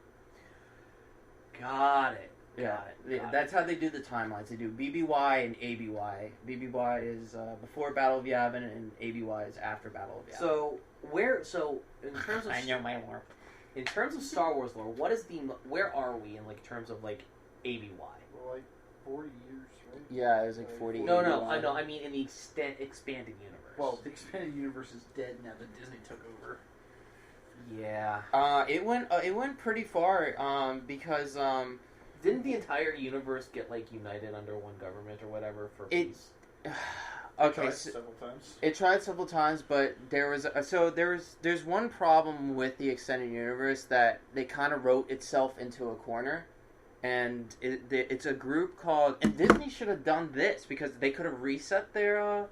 Got it. Yeah, Got it. that's how they do the timelines. They do BBY and ABY. BBY is before Battle of Yavin, and ABY is after Battle of Yavin. So in terms of I know my lore. in terms of Star Wars lore, where are we in like terms of like ABY? Well, like 40 years, right? Yeah, it was like 40. No, ABY. I mean in the expanded universe. Well, the expanded universe is dead now that Disney took over. yeah. It went pretty far. Because Didn't the entire universe get like united under one government or whatever for peace? okay. Tried So, several times. it tried several times, but there's one problem with the extended universe that they kind of wrote itself into a corner, and it's a group called, and Disney should have done this because they could have reset their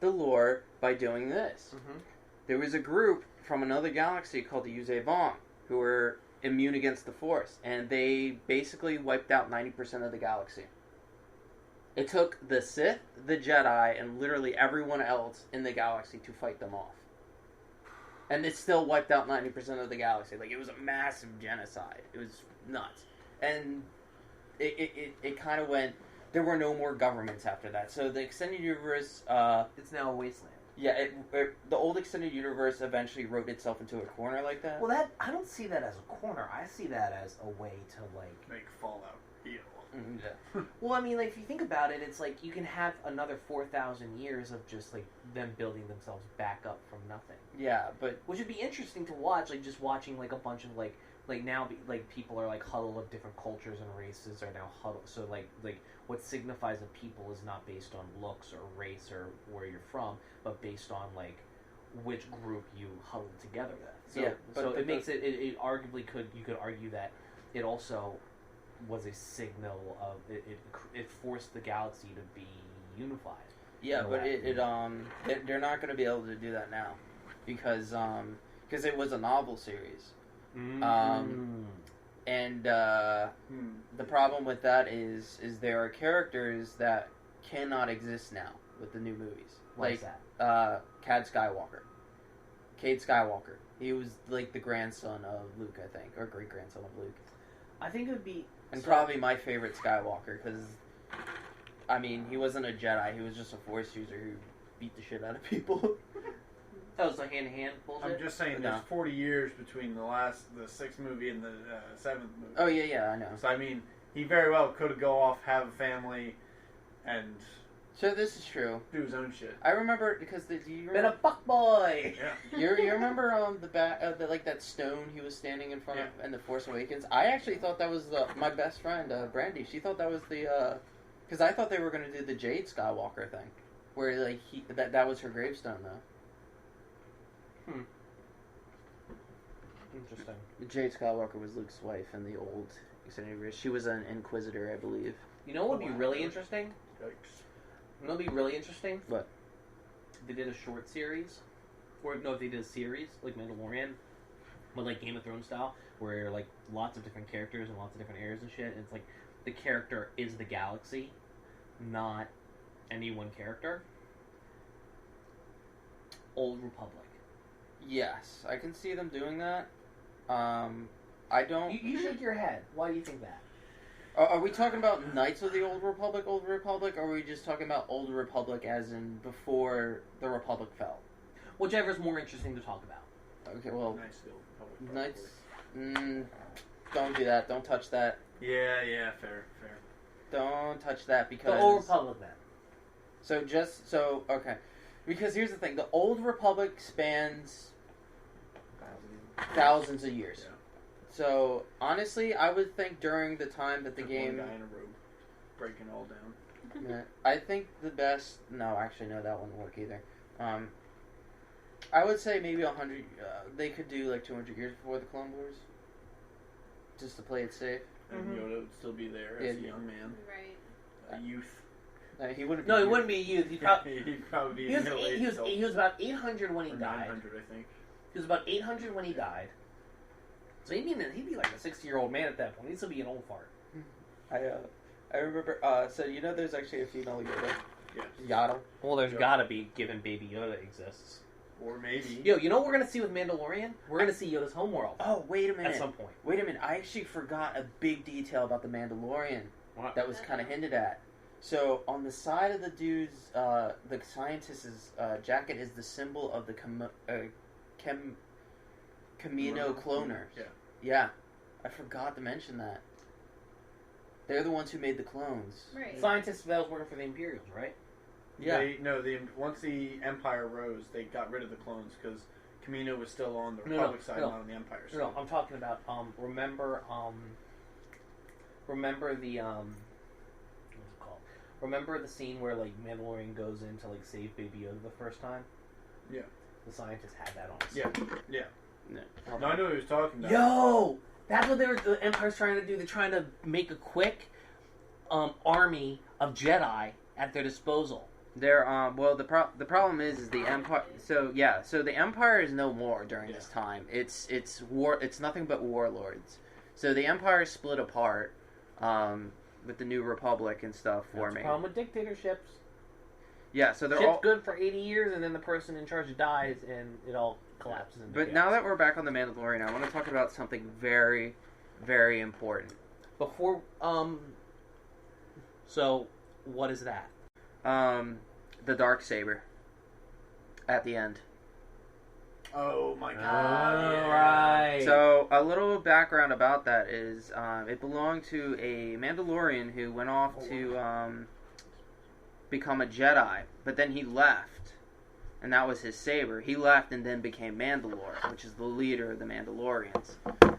the lore by doing this. Mm-hmm. There was a group from another galaxy called the Yuuzhan Vong who were immune against the Force, and they basically wiped out 90% of the galaxy. It took the Sith, the Jedi, and literally everyone else in the galaxy to fight them off. And it still wiped out 90% of the galaxy. Like, it was a massive genocide. It was nuts. And it kind of went... There were no more governments after that. So the extended universe... It's now a wasteland. Yeah, the old extended universe eventually wrote itself into a corner like that. Well, that I don't see that as a corner. I see that as a way to like Make Fallout heal. Yeah. Well, I mean, like if you think about it, it's like you can have another 4,000 years of just like them building themselves back up from nothing, Yeah, but which would be interesting to watch. Like just watching like a bunch of like now like people are like huddle of different cultures and races are now huddle. So like what signifies a people is not based on looks or race or where you're from, but based on like which group you huddle together with. So, Yeah, but so it makes it arguably you could argue that it also was a signal of it forced the galaxy to be unified. yeah, No, but that- they're not going to be able to do that now because it was a novel series. And the problem with that is there are characters that cannot exist now with the new movies. Like that. Cade Skywalker. He was like the grandson of Luke, I think, or great grandson of Luke. I think it would be And probably my favorite Skywalker because, I mean, he wasn't a Jedi. He was just a Force user who beat the shit out of people. that was like hand-to-hand bullshit. I'm just saying, No. there's 40 years between the 6th movie and the 7th movie. Oh yeah, I know. So I mean, he very well could have go off, have a family, and So this is true. do his own shit. I remember because do you Been a remember, fuckboy. Yeah. you remember like that stone he was standing in front of in the Force Awakens. I actually thought that was my best friend Brandy. She thought that was the because I thought they were going to do the Jade Skywalker thing, where like that was her gravestone though. Interesting. Jade Skywalker was Luke's wife in the old extended universe. She was an Inquisitor, I believe. You know what would be really interesting? Yikes. You know what would be really interesting? What? They did a short series, or no, if they did a series like Mandalorian, but like Game of Thrones style, where like lots of different characters and lots of different eras and shit. And it's like the character is the galaxy, not any one character. Old Republic. Yes, I can see them doing that. I don't. You shake your head. Why do you think that? Are we talking about Knights of the Old Republic, or are we just talking about Old Republic as in before the Republic fell? Whichever's more interesting to talk about. Okay, well, Nice little public Knights. Don't do that. Don't touch that. Yeah, fair. Don't touch that because The Old Republic, then. Okay, because here's the thing: the Old Republic spans thousands of years. Yeah. So honestly, I would think during the time that the game, One guy in a robe, breaking all down. yeah, I think the best. No, actually, no, that wouldn't work either. I would say maybe 100. They could do like 200 years before the Clone Wars, just to play it safe. And Yoda would still be there as a young man, Right. a youth. He wouldn't. No, he wouldn't be a youth. He'd probably, He'd probably be he, was, middle-aged. he was about 800 when he or died. 900, I think. He was about 800 when he died. So he'd be like a 60-year-old man at that point. He'd still be an old fart. I remember. So you know, there's actually a female Yoda. Yeah. Yaddle. Well, there's Yep. gotta be, given Baby Yoda exists. Or maybe. Yo, you know what we're gonna see with Mandalorian? We're gonna see Yoda's homeworld Oh, wait a minute. at some point. Wait a minute. I actually forgot a big detail about the Mandalorian What? that was kind of hinted at. So on the side of the dude's, the scientist's jacket is the symbol of the Camino cloner. Yeah. Yeah, I forgot to mention that. They're the ones who made the clones. Right. Scientist that was working for the Imperials, right? Yeah. Once the Empire rose, they got rid of the clones because Camino was still on the No, Republic side, no. not on the Empire side. No, I'm talking about remember the what's it called? Remember the scene where like Mandalorian goes in to like save Baby Yoda the first time? Yeah. The scientist had that on his Yeah. No. No, I know what he was talking about. Yo! That's what the Empire's trying to do. They're trying to make a quick army of Jedi at their disposal. They're well the problem is the Empire. So the Empire is no more during this time. It's war. It's nothing but warlords. So the Empire is split apart with the New Republic and stuff That's forming. the problem with dictatorships. Yeah, so they're Shit's all good for 80 years, and then the person in charge dies, and it all collapses into But chaos. now that we're back on the Mandalorian, I want to talk about something very, very important. Before, so, what is that? The Darksaber. At the end. Oh my Oh, god. yeah. right. So, a little background about that is, it belonged to a Mandalorian who went off to, become a Jedi, but then he left, and that was his saber. He left and then became Mandalore, which is the leader of the Mandalorians.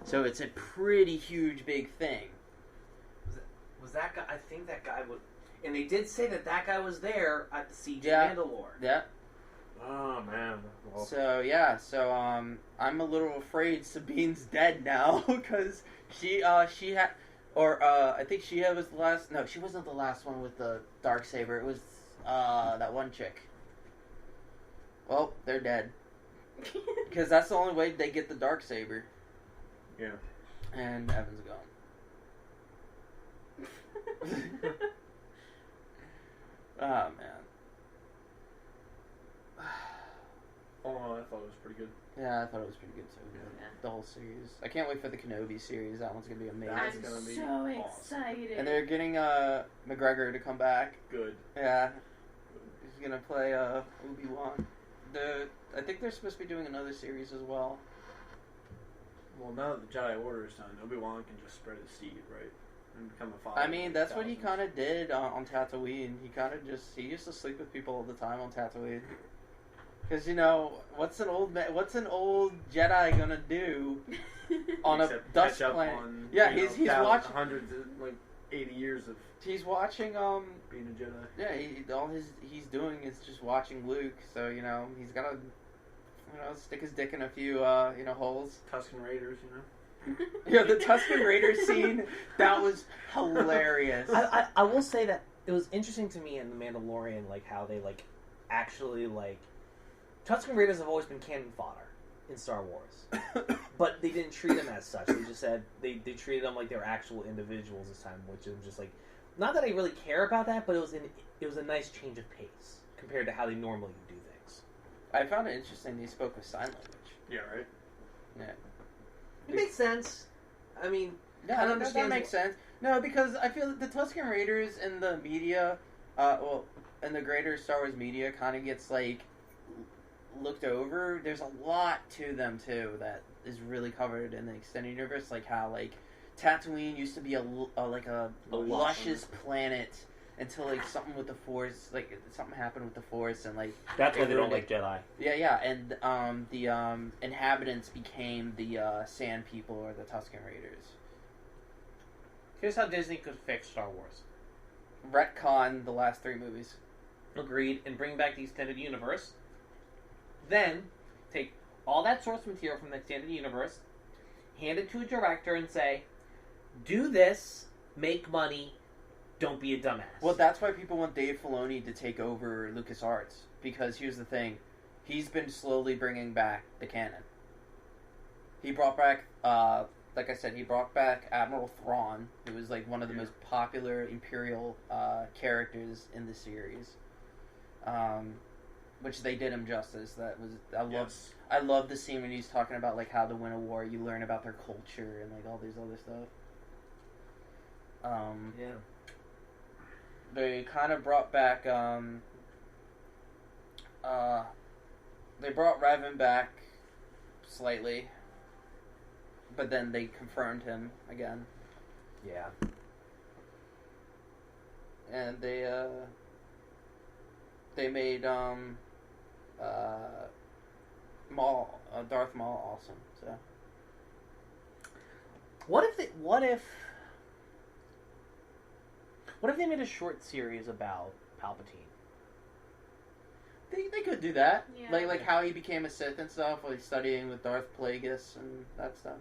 So it's a pretty huge, big thing. Was that guy? I think that guy would. And they did say that guy was there at the Siege Yeah. of Mandalore. Yeah. Oh man. Well, So I'm a little afraid Sabine's dead now because she had, or I think she was the last. No, she wasn't the last one with the Darksaber. It was that one chick. Well, they're dead because that's the only way they get the Darksaber. yeah. And Evan's gone. Oh man. Oh, I thought it was pretty good. Yeah, I thought it was pretty good too. Yeah. The whole series. I can't wait for the Kenobi series. That one's gonna be amazing. That's I'm gonna be so awesome. excited. And they're getting McGregor to come back. Good. Yeah, he's gonna play Obi-Wan. I think they're supposed to be doing another series as well. Well, now that the Jedi Order is done, Obi-Wan can just spread his seed, right? And become a father. I mean, that's what he thousands. kind of did on Tatooine. He used to sleep with people all the time on Tatooine. Because what's an old Jedi gonna do on a Except dust catch up planet? on, Yeah, you know, he's thousands, watching. hundreds, of, like 80 years of He's watching. being a Jedi. Yeah, he's doing is just watching Luke. So he's gotta stick his dick in a few, holes. Tusken Raiders, Yeah, the Tusken Raiders scene, that was hilarious. I will say that it was interesting to me in The Mandalorian, like, how they, like, actually, like... Tusken Raiders have always been cannon fodder in Star Wars. But they didn't treat them as such. They just said... They treated them like they were actual individuals this time, which is just, like... Not that I really care about that, but it was a nice change of pace compared to how they normally do things. I found it interesting they spoke with sign language. Yeah, right? Yeah. It makes sense. I mean... Yeah, that makes sense. No, because I feel that the Tusken Raiders in the media, in the greater Star Wars media, kind of gets, like, looked over. There's a lot to them, too, that is really covered in the extended universe, like how, like, Tatooine used to be a luscious planet until, like, something with the Force, like, something happened with the Force, and, like... That's why they don't like Jedi. Yeah, and, the, inhabitants became the, Sand People, or the Tusken Raiders. Here's how Disney could fix Star Wars. Retcon the last 3 movies. Agreed, and bring back the extended universe. Then, take all that source material from the extended universe, hand it to a director and say, do this, make money, don't be a dumbass. Well, that's why people want Dave Filoni to take over LucasArts. Because here's the thing. He's been slowly bringing back the canon. He brought back, like I said, he brought back Admiral Thrawn, who was like one of the most popular Imperial characters in the series. Which they did him justice. I love the scene when he's talking about like how to win a war. You learn about their culture and like all these other stuff. Yeah. They kind of brought back. They brought Revan back slightly, but then they confirmed him again. Yeah. And they made Darth Maul awesome. So What if they made a short series about Palpatine? they could do that. Yeah. Like how he became a Sith and stuff, like studying with Darth Plagueis and that stuff.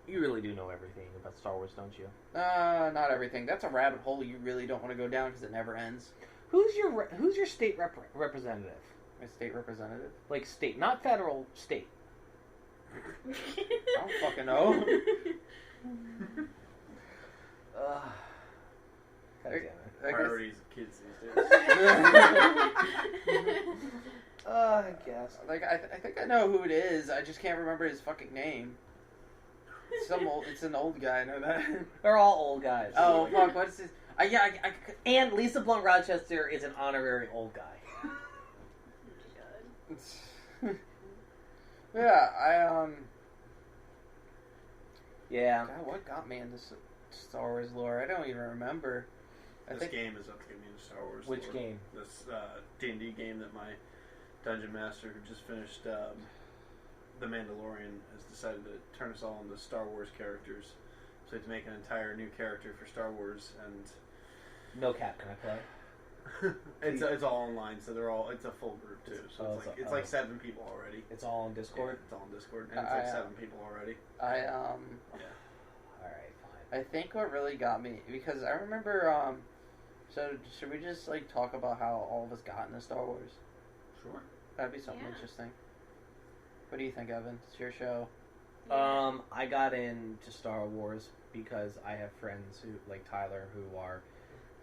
You really do know everything about Star Wars, don't you? Not everything. That's a rabbit hole you really don't want to go down because it never ends. Who's your state representative? My state representative? Like state, not federal, state. I don't fucking know. God damn it. Priorities of kids these days. I guess. Like I think I know who it is. I just can't remember his fucking name. It's an old guy. I know that. They're all old guys. Oh fuck! What's his? And Lisa Blunt Rochester is an honorary old guy. Yeah, Yeah. God, what got me into Star Wars lore? I don't even remember. This game is up to get me into Star Wars. Which lore. game? This D&D game that my dungeon master, who just finished The Mandalorian, has decided to turn us all into Star Wars characters. So we have to make an entire new character for Star Wars, and No cap, can I play? it's all online, so it's a full group too. So it's like 7 people already. It's all on Discord? Yeah, it's all on Discord, and it's like 7 people already. Yeah. Alright, fine. I think what really got me, because I remember, so should we just like talk about how all of us got into Star Wars? Sure. That'd be something interesting. What do you think, Evan? It's your show. I got into Star Wars because I have friends who, like Tyler, who are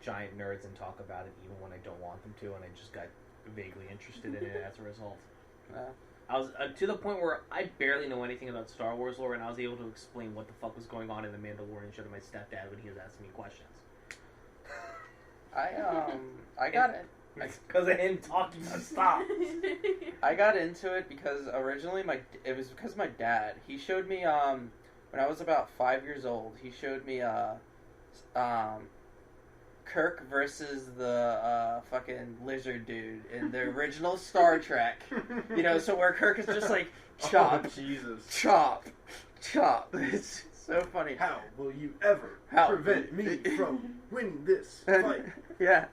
giant nerds and talk about it even when I don't want them to, and I just got vaguely interested in it as a result. I was to the point where I barely know anything about Star Wars lore, and I was able to explain what the fuck was going on in The Mandalorian show to my stepdad when he was asking me questions. I got it. Because of him talking stop. I got into it because originally it was because my dad. He showed me when I was about 5 years old. He showed me Kirk versus the fucking lizard dude in the original Star Trek. You know, so where Kirk is just like chop, Jesus, chop, chop. It's So funny. How will you ever How? prevent me from winning this fight? Yeah.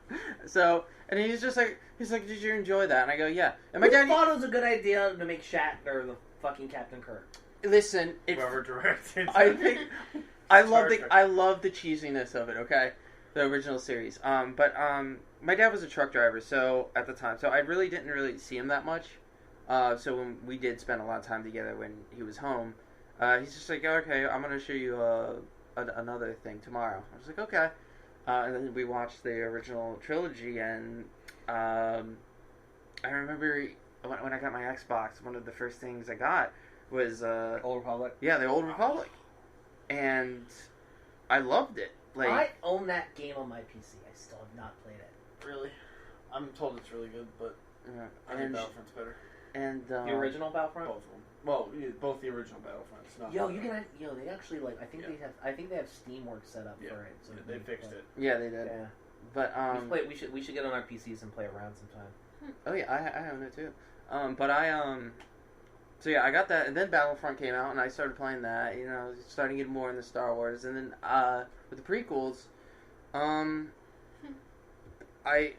So, and he's like, did you enjoy that? And I go, yeah. And my Who dad, thought it was a good idea to make Shatner the fucking Captain Kirk? listen, it's, Whoever directed. I think, I love Star Trek. I love the cheesiness of it. Okay, the original series. But my dad was a truck driver, so at the time, so I really didn't really see him that much. So when we did spend a lot of time together when he was home, he's just like, okay, I'm gonna show you another thing tomorrow. I was like, okay. And then we watched the original trilogy, and I remember when I got my Xbox, one of the first things I got was Old Republic. yeah, the Old Republic, and I loved it. Like, I own that game on my PC. I still have not played it. Really? I'm told it's really good, but I think and Battlefront's better. and The original Battlefront. Both of them. Well, yeah, both the original Battlefronts. Not Yo, the- you can. They actually like. I think Yeah. they have Steamworks set up Yeah. for it. So Yeah, you they can fixed play. it. yeah, they did. Yeah. But We should get on our PCs and play around sometime. oh yeah, I own it too. But so yeah, I got that, and then Battlefront came out, and I started playing that. You know, starting to get more into Star Wars, and then with the prequels, I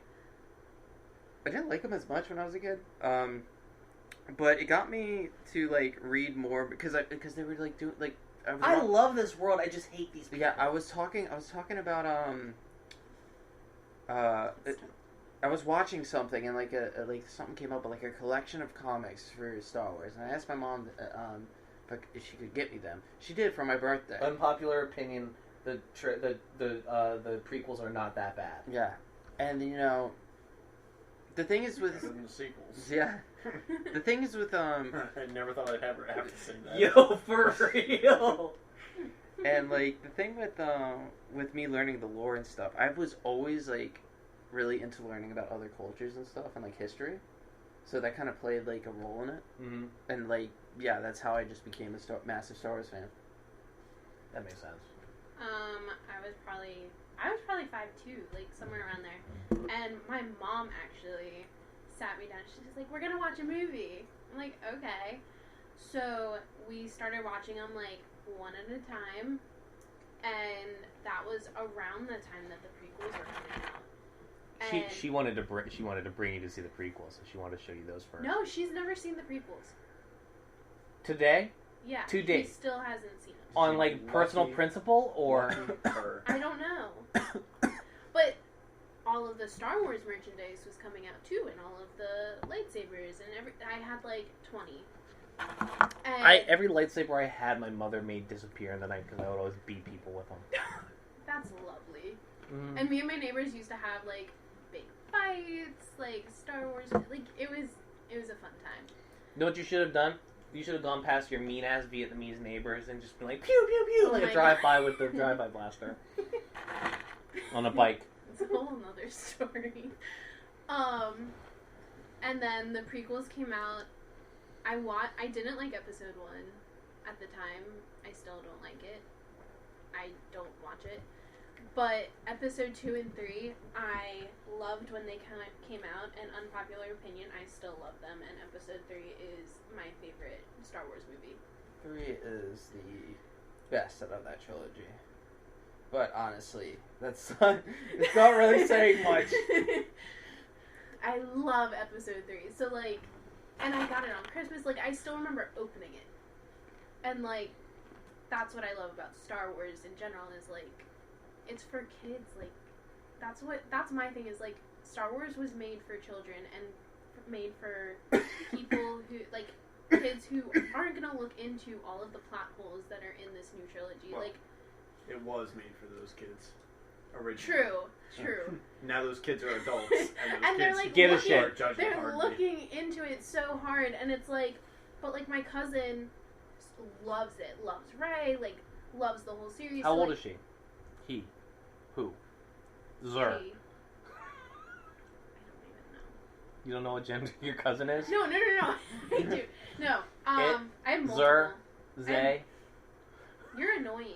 didn't like them as much when I was a kid. But it got me to like read more because they were like doing like I love this world. I just hate these people. yeah, I was talking about I was watching something and like something came up, like a collection of comics for Star Wars, and I asked my mom if she could get me them. She did for my birthday. Unpopular opinion: the prequels are not that bad. Yeah, and you know, the thing is with Better than the sequels. yeah, the thing is with I never thought I'd ever have to say that. Yo, for real. and like the thing with me learning the lore and stuff, I was always like really into learning about other cultures and stuff and like history, so that kind of played like a role in it. Mm-hmm. And like yeah, that's how I just became a massive Star Wars fan. That makes sense. I was probably 5'2", like somewhere around there. And my mom actually sat me down. She's just like, "We're gonna watch a movie." I'm like, "Okay." So we started watching them like one at a time, and that was around the time that the prequels were coming out. And She wanted to bring you to see the prequels, so she wanted to show you those first. no, she's never seen the prequels. Today, Yeah, To she date. still hasn't seen them. on like personal Lucky. principle, or Her. I don't know. But all of the Star Wars merchandise was coming out too, and all of the lightsabers, and I had like 20. And every lightsaber I had, my mother made disappear in the night because I would always beat people with them. that's lovely. Mm-hmm. And me and my neighbors used to have like big fights, like Star Wars. Like it was a fun time. You know what you should have done? You should have gone past your mean ass Vietnamese neighbors and just been like pew pew pew, Oh like my a drive by with the drive by blaster on a bike. It's a whole nother story. And then the prequels came out. I didn't like episode 1 at the time. I still don't like it. I don't watch it. But episode 2 and 3, I loved when they came out, and unpopular opinion, I still love them, and episode 3 is my favorite Star Wars movie. 3 is the best out of that trilogy. But honestly, it's not really saying much. I love episode 3. So, like, and I got it on Christmas. Like, I still remember opening it. And, like, that's what I love about Star Wars in general is, like, it's for kids. Like, that's my thing is, like, Star Wars was made for children and made for people who, like, kids who aren't going to look into all of the plot holes that are in this new trilogy. Well, like, it was made for those kids. Originally. True. Now those kids are adults, and those And they're, kids like, Give a looking, shit. are judging they're hardly. looking into it so hard, and it's like, but like my cousin loves it, loves Rey, like loves the whole series. How so, old like, is she? He. Who? Zer. she- I You don't know what gender your cousin is? don't even know. No. I do. No. I have multiple. Zer. Zay. You're annoying.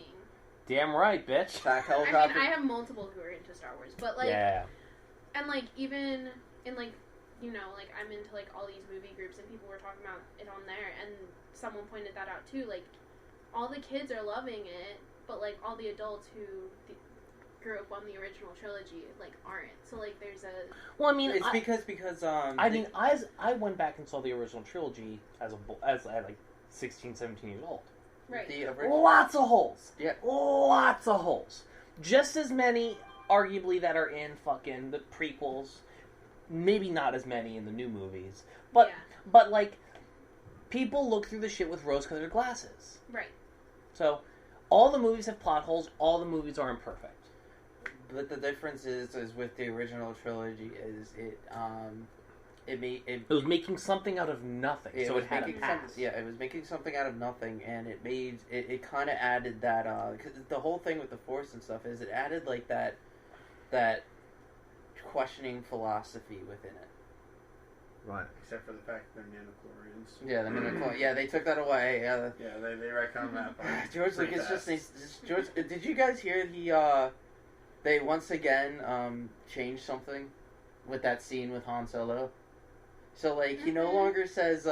Damn right, bitch. Back I mean, helicopter. I have multiple who are into Star Wars, but like, Yeah. and like even in like, you know, like I'm into like all these movie groups, and people were talking about it on there, and someone pointed that out too. Like, all the kids are loving it, but like all the adults who grew up on the original trilogy like aren't. So like there's a Well, I mean, It's because I went back and saw the original trilogy as like 16, 17 years old. right. the original. Lots of holes. Yeah. Lots of holes. Just as many, arguably, that are in fucking the prequels. Maybe not as many in the new movies. But, Yeah. but like, people look through the shit with rose-colored glasses. Right. So, all the movies have plot holes. All the movies are imperfect. But the difference is with the original trilogy is it It was making something out of nothing. So it had a making past. it was making something out of nothing, and it kind of added that. Cause the whole thing with the Force and stuff is it added like that questioning philosophy within it. Right. Except for the fact that they're nanochlorians. Yeah, the midichlorians. Yeah, they took that away. Yeah. Yeah, they retconned that. Part George pretty Lucas fast. George. Did you guys hear they once again changed something with that scene with Han Solo? So like he no longer says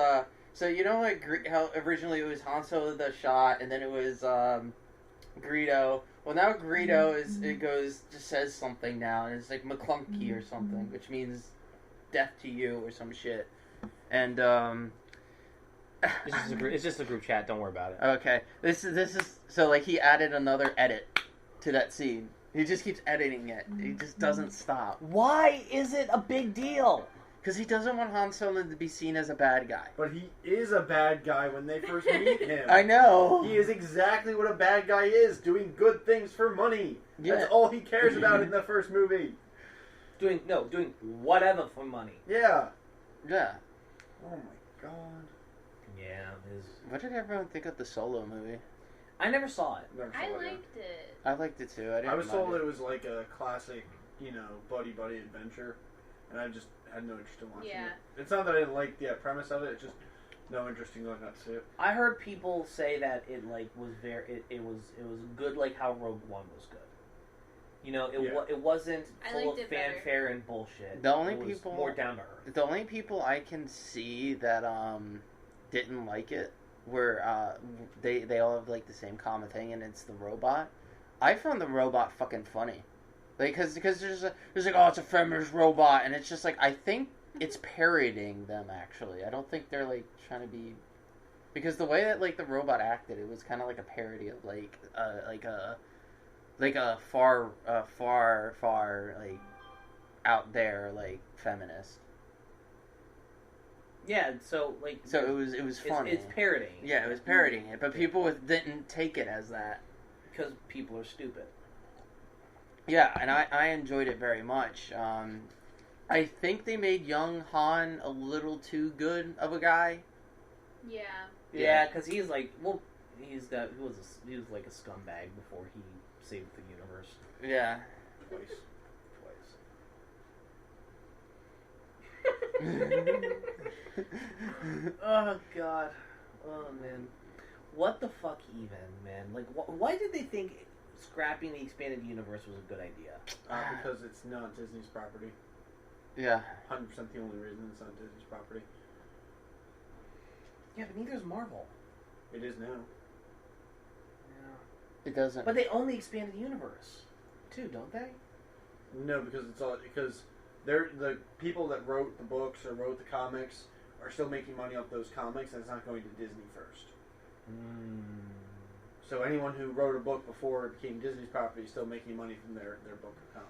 so you know like how originally it was Han Solo the shot and then it was Greedo. Well now Greedo just says something now and it's like McClunky or something, which means death to you or some shit. And It's just a group chat. Don't worry about it. okay. This is so like he added another edit to that scene. He just keeps editing it. He just doesn't stop. Why is it a big deal? Because he doesn't want Han Solo to be seen as a bad guy. But he is a bad guy when they first meet him. I know. He is exactly what a bad guy is, doing good things for money. Yeah. That's all he cares about in the first movie. Doing whatever for money. Yeah. Yeah. Oh my god. Yeah, What did everyone think of the Solo movie? I never saw it. Never I saw it. liked it. I liked it too. I was told mind it was like a classic, buddy adventure, and I just had no interest in watching Yeah. it. It's not that I didn't like the premise of it; it's just no interest in going out to see it. I heard people say that it like was it was good like how Rogue One was good. It wasn't I full liked of it better. fanfare and bullshit. The only It was people- more down to earth. The only people I can see that didn't like it were they all have like the same common thing, and it's the robot. I found the robot fucking funny, like because there's like oh it's a feminist robot, and it's just like I think it's parodying them actually. I don't think they're like trying to be, because the way that like the robot acted, it was kind of like a parody of like a far like out there like feminist. Yeah, so it was funny. It's parodying. Yeah, it was parodying it, but people didn't take it as that. Because people are stupid. Yeah, and I enjoyed it very much. I think they made young Han a little too good of a guy. Yeah. Yeah, because he's like, he was like a scumbag before he saved the universe. Yeah. Twice. Oh god. Oh man. What the fuck even, man? Like, why did they think scrapping the expanded universe was a good idea? Because it's not Disney's property. Yeah. 100% the only reason it's not Disney's property. Yeah, but neither is Marvel. It is now. Yeah. It doesn't. But they own the expanded universe, too, don't they? No, because they're the people that wrote the books or wrote the comics are still making money off those comics, and it's not going to Disney first. So anyone who wrote a book before it became Disney's property is still making money from their book or comic.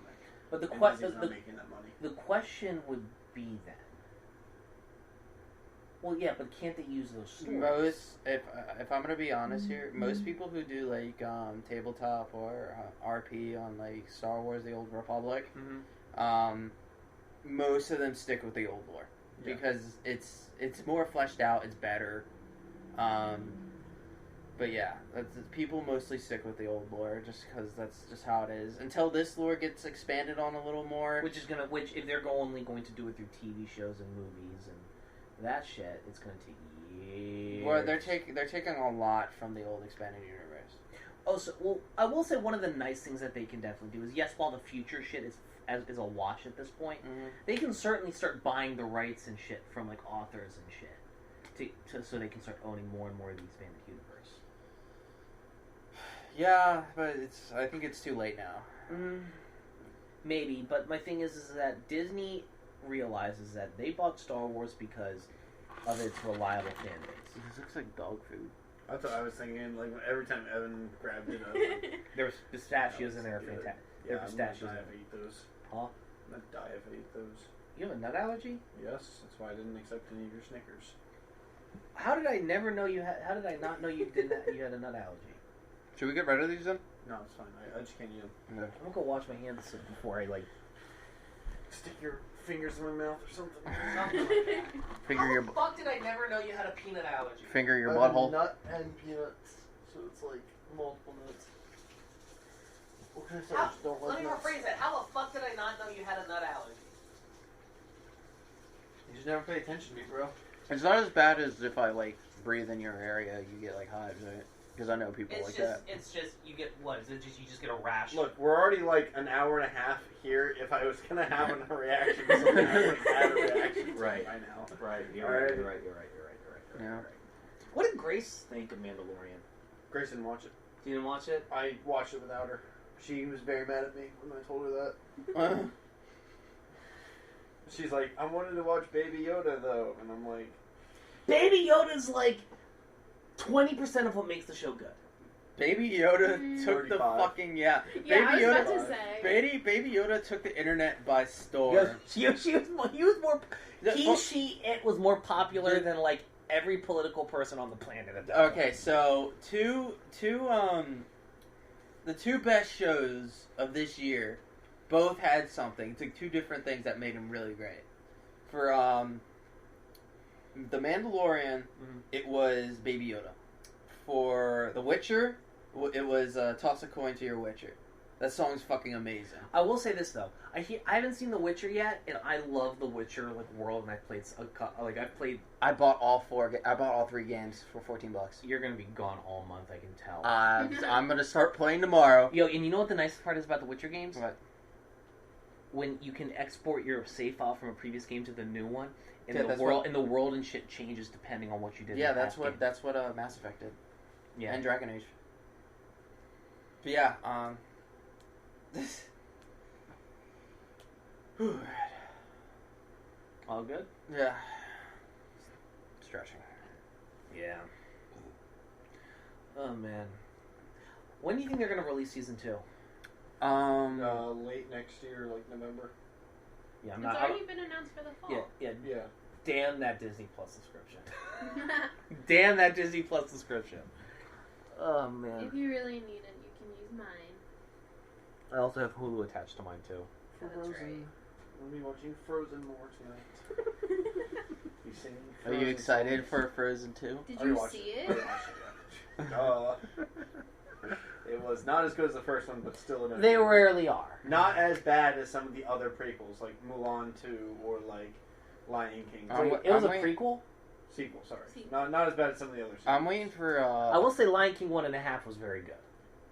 But the Disney's not making that money. The question would be then. Well, yeah, but can't they use those stories? If I'm gonna be honest here, most people who do like tabletop or RP on like Star Wars: The Old Republic, most of them stick with the old lore because it's more fleshed out, it's better. But yeah, people mostly stick with the old lore just because that's just how it is. Until this lore gets expanded on a little more, Which if they're only going to do it through TV shows and movies and that shit, it's going to take years. well, they're taking a lot from the old expanded universe. Oh, so I will say one of the nice things that they can definitely do is yes, while the future shit is a wash at this point, they can certainly start buying the rights and shit from like authors and shit, so they can start owning more and more of the expanded universe. Yeah, but I think it's too late now. Maybe, but my thing is that Disney realizes that they bought Star Wars because of its reliable fan base. This looks like dog food. That's what I was thinking. Like every time Evan grabbed it, I was like, There was pistachios in there, good. fantastic. "Yeah, There are I'm pistachios gonna in die there. if I eat those. Huh? I'm gonna die if I eat those." You have a nut allergy? Yes, that's why I didn't accept any of your Snickers. How did I never know you had? How did I not know you didn't? You had a nut allergy? Should we get rid of these then? No, it's fine. I just can't eat them. No. I'm gonna go wash my hands before I like. Stick your fingers in my mouth or something. Finger your fuck did I never know you had a peanut allergy? finger your butthole. Nut and peanuts, so it's like multiple nuts. What can I say? I just don't Let like me nuts. rephrase that. How the fuck did I not know you had a nut allergy? You just never pay attention to me, bro. It's not as bad as if I like breathe in your area, you get like hives, right? Because I know people like that. It's just you get what? Is it just you just get a rash? Look, we're already like an hour and a half here. If I was gonna have a reaction to something, I would have had a reaction to Right. it by now. Right. You're right, You're right. You're right. You're right. You're right. You're right. Yeah. You're right. What did Grace think of Mandalorian? Grace didn't watch it. You didn't watch it? I watched it without her. She was very mad at me when I told her that. She's like, I wanted to watch Baby Yoda though, and I'm like, Baby Yoda's like 20% of what makes the show good. Baby Yoda took the 35. fucking yeah. Yeah, I was Baby about Yoda. to say. Baby Yoda took the internet by storm. He was more. It was more popular than like every political person on the planet at that point. Okay, so the two best shows of this year both had something. Took two different things that made them really great. For The Mandalorian, it was Baby Yoda. For The Witcher, it was Toss a Coin to Your Witcher. That song's fucking amazing. I will say this though, I haven't seen The Witcher yet, and I love The Witcher world, and I played I've played. I bought all three games for $14. You're gonna be gone all month, I can tell. I'm gonna start playing tomorrow. Yo, and you know what the nicest part is about The Witcher games? What? When you can export your save file from a previous game to the new one, and Yeah, the that's world and shit changes depending on what you did. Yeah, in the that's past what game. Mass Effect did. Yeah. And Dragon Age. But yeah, this. All good. Yeah. Stretching. Yeah. Oh man. When do you think they're gonna release season 2? late next year, like November. Yeah, It's already been announced for the fall. Yeah. Yeah. Damn that Disney Plus subscription. Damn that Disney Plus subscription. Oh man. If you really need it, you can use mine. I also have Hulu attached to mine too. That's Frozen. right. We'll be watching Frozen more tonight. Be singing Are you Frozen excited songs. for Frozen 2? Did I you watched see I it? watched it, yeah. It was not as good as the first one, but still an They rarely are. not as bad as some of the other prequels, like Mulan 2 or like Lion King. It was a I'm prequel? Sequel, sorry. Sequel. Not as bad as some of the other sequels. I'm waiting for. I will say Lion King 1.5 was very good.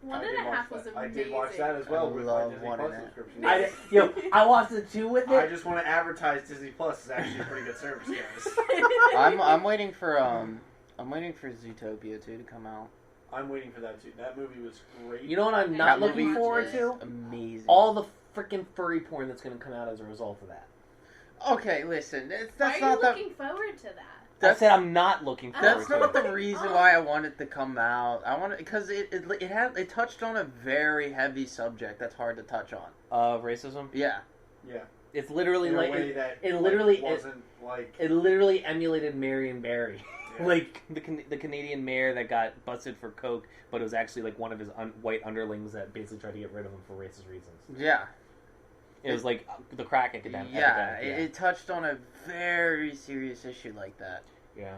One I and did a watch half was that. amazing. I did watch that as well I with love my Disney one Plus and a half. subscription. I watched the 2 with I it. just want to advertise Disney Plus is actually a pretty good service, guys. I'm waiting for Zootopia 2 to come out. I'm waiting for that too. That movie was great. You know what I'm That not movie looking forward is to? Amazing. All the freaking furry porn that's going to come out as a result of that. Okay, listen. Why That's are you not the. looking forward to that? I said I'm not looking forward That's to not it. the reason why I want it to come out. I want it because it touched on a very heavy subject that's hard to touch on. Racism? Yeah. Yeah. It's literally In a like way that it literally wasn't like it literally emulated Marion Barry. Yeah. Like the Canadian mayor that got busted for coke, but it was actually like one of his white underlings that basically tried to get rid of him for racist reasons. Yeah. It was like the crack epidemic. Yeah. It touched on a very serious issue like that. Yeah.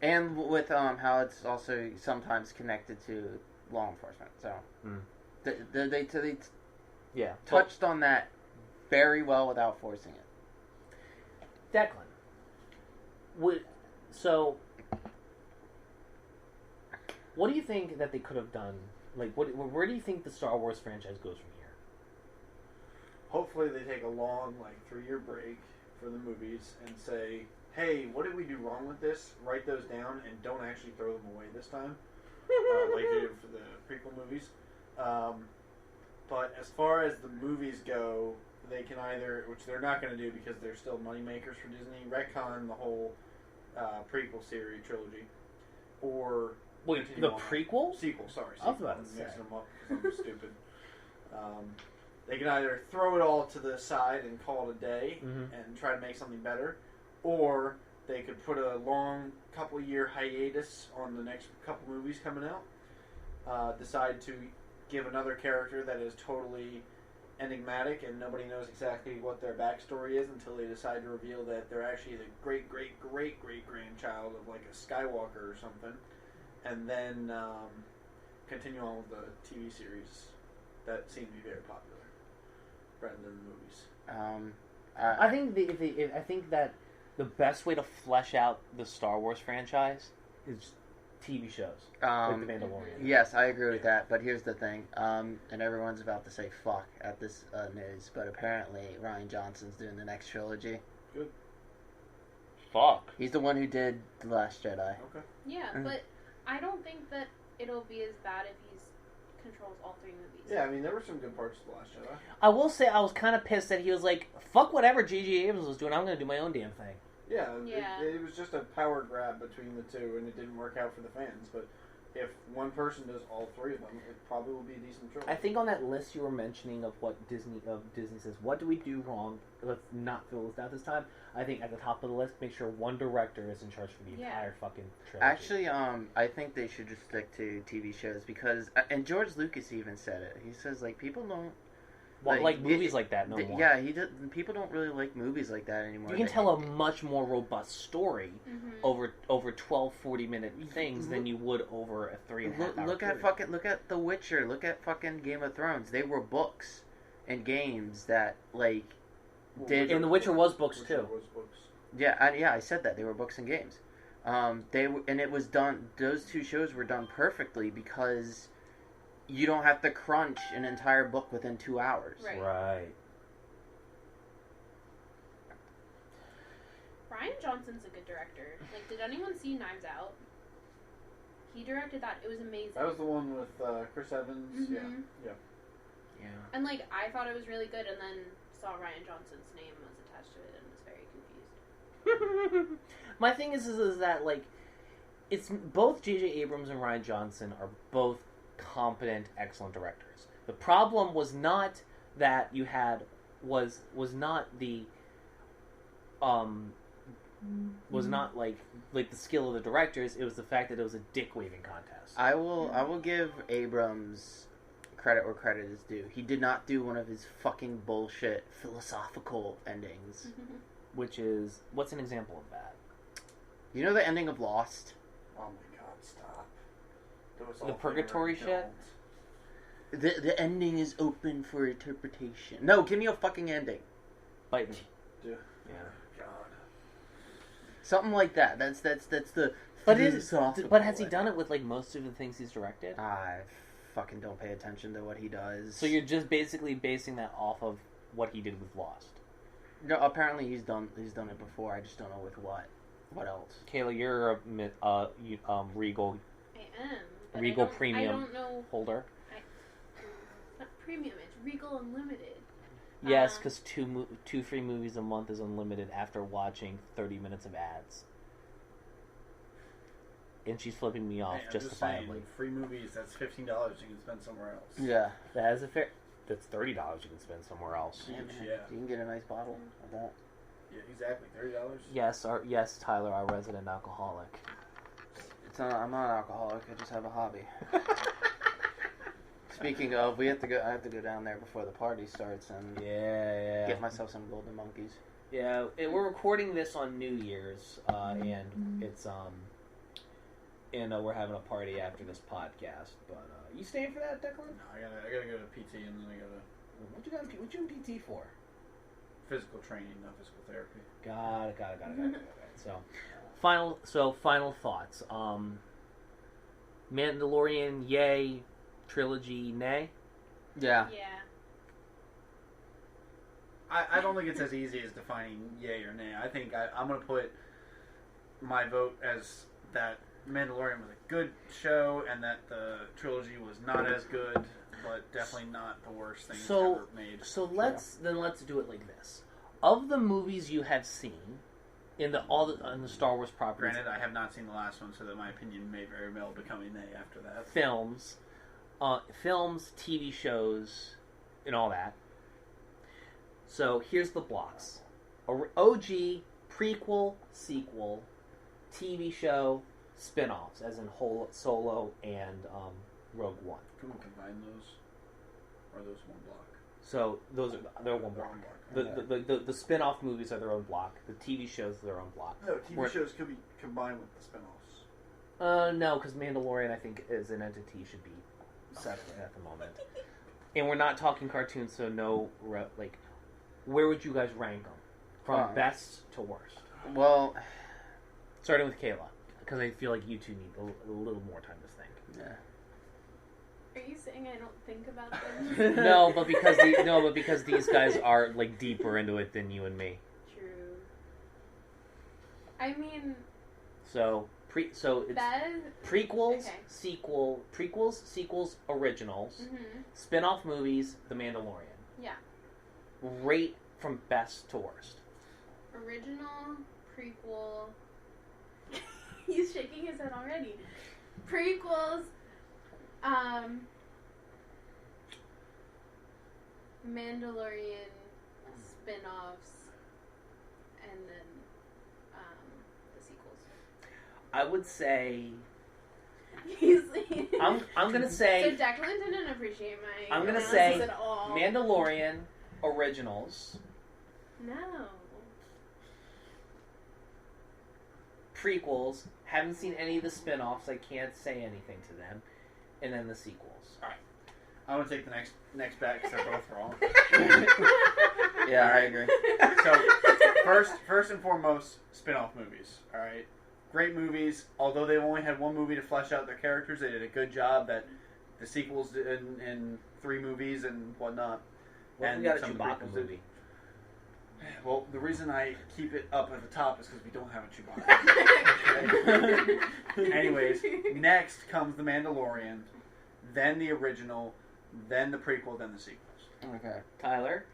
And with how it's also sometimes connected to law enforcement. So they yeah. touched on that very well without forcing it. Declan. What do you think that they could have done? Like, where do you think the Star Wars franchise goes from here? hopefully they take a long, like, 3-year break for the movies and say, hey, what did we do wrong with this? Write those down and don't actually throw them away this time. like they did for the prequel movies. But as far as the movies go, they can either, which they're not going to do because they're still moneymakers for Disney, retcon the whole prequel series trilogy, or Wait, continue the on. prequel? Sequel, sorry. I was Sequel. about to I'm say. mixing them up because I'm stupid. They can either throw it all to the side and call it a day and try to make something better, or they could put a long couple-year hiatus on the next couple movies coming out, decide to give another character that is totally enigmatic and nobody knows exactly what their backstory is until they decide to reveal that they're actually the great-great-great-great-grandchild of like a Skywalker or something, and then continue on with the TV series that seem to be very popular rather than the movies. I think I think that the best way to flesh out the Star Wars franchise is TV shows, like The Mandalorian. Yes, I agree with that, but here's the thing, and everyone's about to say fuck at this news, but apparently Rian Johnson's doing the next trilogy. Good. Fuck. He's the one who did The Last Jedi. Okay. Yeah, but I don't think that it'll be as bad if he controls all 3 movies. Yeah, I mean, there were some good parts of The Last Jedi. I will say I was kind of pissed that he was like, fuck whatever J.J. Abrams was doing, I'm going to do my own damn thing. Yeah, Yeah. It was just a power grab between the two, and it didn't work out for the fans. But if one person does all 3 of them, it probably will be a decent trilogy. I think on that list you were mentioning of what Disney says, what do we do wrong? Let's not fill this out this time. I think at the top of the list, make sure one director is in charge for the entire fucking trilogy. Actually, I think they should just stick to TV shows because, and George Lucas even said it. He says like people don't like movies like that no more. Yeah, people don't really like movies like that anymore. You can tell a much more robust story Mm-hmm. over 12 40-minute things than you would over a 3.5 hour look period. look at The Witcher. Look at fucking Game of Thrones. They were books and games that like did. And The Witcher was books Witcher too. was books. Yeah, I said that they were books and games. And it was done. Those 2 shows were done perfectly because you don't have to crunch an entire book within 2 hours. Right. Rian Johnson's a good director. Like, did anyone see Knives Out? He directed that. It was amazing. That was the one with Chris Evans. Mhm. Yeah. And, like, I thought it was really good, and then saw Rian Johnson's name was attached to it and was very confused. My thing is that, like, it's both J.J. Abrams and Rian Johnson are both competent, excellent directors. The problem was not that you had was not the was not like the skill of the directors. It was the fact that it was a dick waving contest. I will give Abrams credit where credit is due. He did not do one of his fucking bullshit philosophical endings. Which is, what's an example of that? You know the ending of Lost? Oh my God! Stop. That was The all purgatory flavor. shit? Don't. The ending is open for interpretation. No, give me a fucking ending. Bite me. Yeah. Yeah. God. Something like that. That's the. But philosophical has he ending. done it with like most of the things he's directed? I fucking don't pay attention to what he does. So you're just basically basing that off of what he did with Lost. No, apparently he's done it before. I just don't know with what. What else? Kayla, you're a Regal I am. But Regal I don't, Premium I don't know. holder. It's not premium. It's Regal Unlimited. Yes, because two free movies a month is unlimited after watching 30 minutes of ads. And she's flipping me off Hey, I'm just justifiably. saying, free movies, that's $15 you can spend somewhere else. Yeah. That is a fair. That's $30 you can spend somewhere else. Yeah, man. Yeah. You can get a nice bottle of that. Yeah, exactly. $30. Yes, Tyler, our resident alcoholic. I'm not an alcoholic. I just have a hobby. Speaking of, I have to go down there before the party starts and Yeah. get myself some golden monkeys. Yeah, we're recording this on New Year's, and it's we're having a party after this podcast. But you staying for that, Declan? No, I gotta go to PT and then I gotta What you in PT for? physical training, not physical therapy. Got it. So final thoughts. Mandalorian, yay. Trilogy, nay. Yeah. Yeah. I don't think it's as easy as defining yay or nay. I think I'm going to put my vote as that Mandalorian was a good show, and that the trilogy was not as good, but definitely not the worst thing ever made. So let's do it like this. Of the movies you have seen in the Star Wars properties, Granted, I have not seen the last one, so that my opinion may very well become a nay after that. films, TV shows, and all that. So here's the blocks: OG, prequel, sequel, TV show, spin-offs, as in Solo and Rogue One. Can we combine those? Or are those one block? So they're one block. The spin-off movies are their own block. The TV shows are their own block. No, TV shows could be combined with the spin-offs. No, because Mandalorian, I think, as an entity should be separate at the moment. And we're not talking cartoons, so no, like, where would you guys rank them? From best to worst? Well, starting with Kayla, because I feel like you two need a little more time to think. Yeah. Are you saying I don't think about them? No, but because these guys are like deeper into it than you and me. True. I mean, so it's prequels, sequels, originals, spin-off movies, The Mandalorian. Yeah. Rate from best to worst. Original, prequel. He's shaking his head already. Prequels. Mandalorian spin-offs, and then the sequels. I would say I'm gonna say. So Declan didn't appreciate my. I'm gonna analysis say at all. Mandalorian originals, No. prequels. Haven't seen any of the spin-offs. I can't say anything to them, and then the sequels. I'm gonna take the next bet because they're both wrong. Yeah, I agree. So first and foremost, spin-off movies. All right, great movies. Although they only had one movie to flesh out their characters, they did a good job. That the sequels did in 3 movies and whatnot. Well, we got a Chewbacca movie. Well, the reason I keep it up at the top is because we don't have a Chewbacca. Anyways, next comes The Mandalorian, then the original, then the prequel, then the sequels. Okay. Tyler?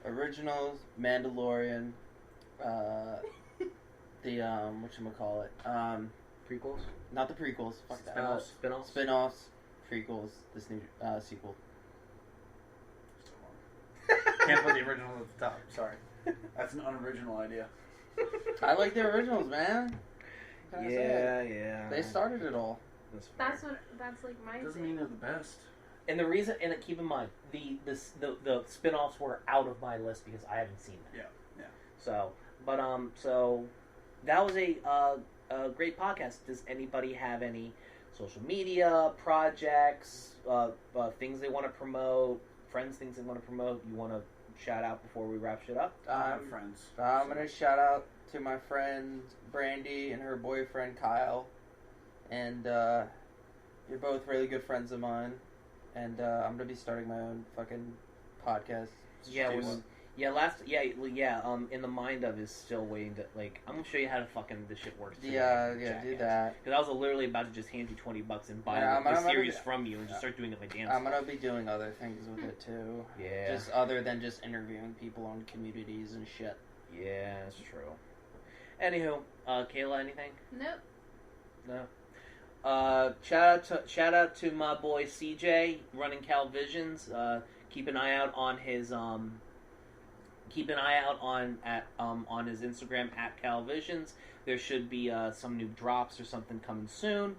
Originals, Mandalorian, the whatchamacallit, Prequels? not the prequels, fuck that. Spin-offs? Spin-offs, prequels, this new sequel. Can't put the original at the top. Sorry, that's an unoriginal idea. I like the originals, man. What can I say? Yeah. They started it all. That's like my. Doesn't thing. mean they're the best. And the reason, and keep in mind, the spin-offs were out of my list because I haven't seen them. Yeah. So, but so that was a great podcast. Does anybody have any social media projects, things they want to promote, things they want to promote? You want to shout out before we wrap shit up? I have friends. I'm gonna shout out to my friend Brandy and her boyfriend Kyle, and you're both really good friends of mine. And I'm gonna be starting my own fucking podcast. In the mind of is still waiting to, like, I'm gonna show you how to fucking this shit works. Yeah, do that. Because I was literally about to just hand you $20 and buy the series from you and just start doing it my damn I'm gonna be doing other things with it too. Yeah. Just other than just interviewing people on communities and shit. Yeah, that's true. Anywho, Kayla, anything? Nope. No. Shout out to my boy CJ running Cal Visions. Keep an eye out on his on his Instagram at Cal Visions. There should be some new drops or something coming soon.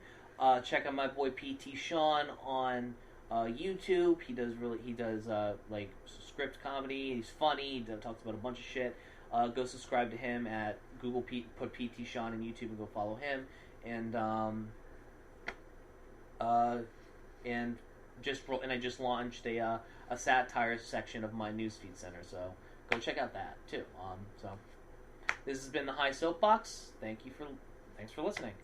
Check out my boy PT Sean on YouTube. He does like script comedy. He's funny. He talks about a bunch of shit. Go subscribe to him at Google. Put PT Sean in YouTube and go follow him. And I just launched a satire section of my newsfeed center, so go check out that too. So this has been the High Soapbox. Thanks for listening.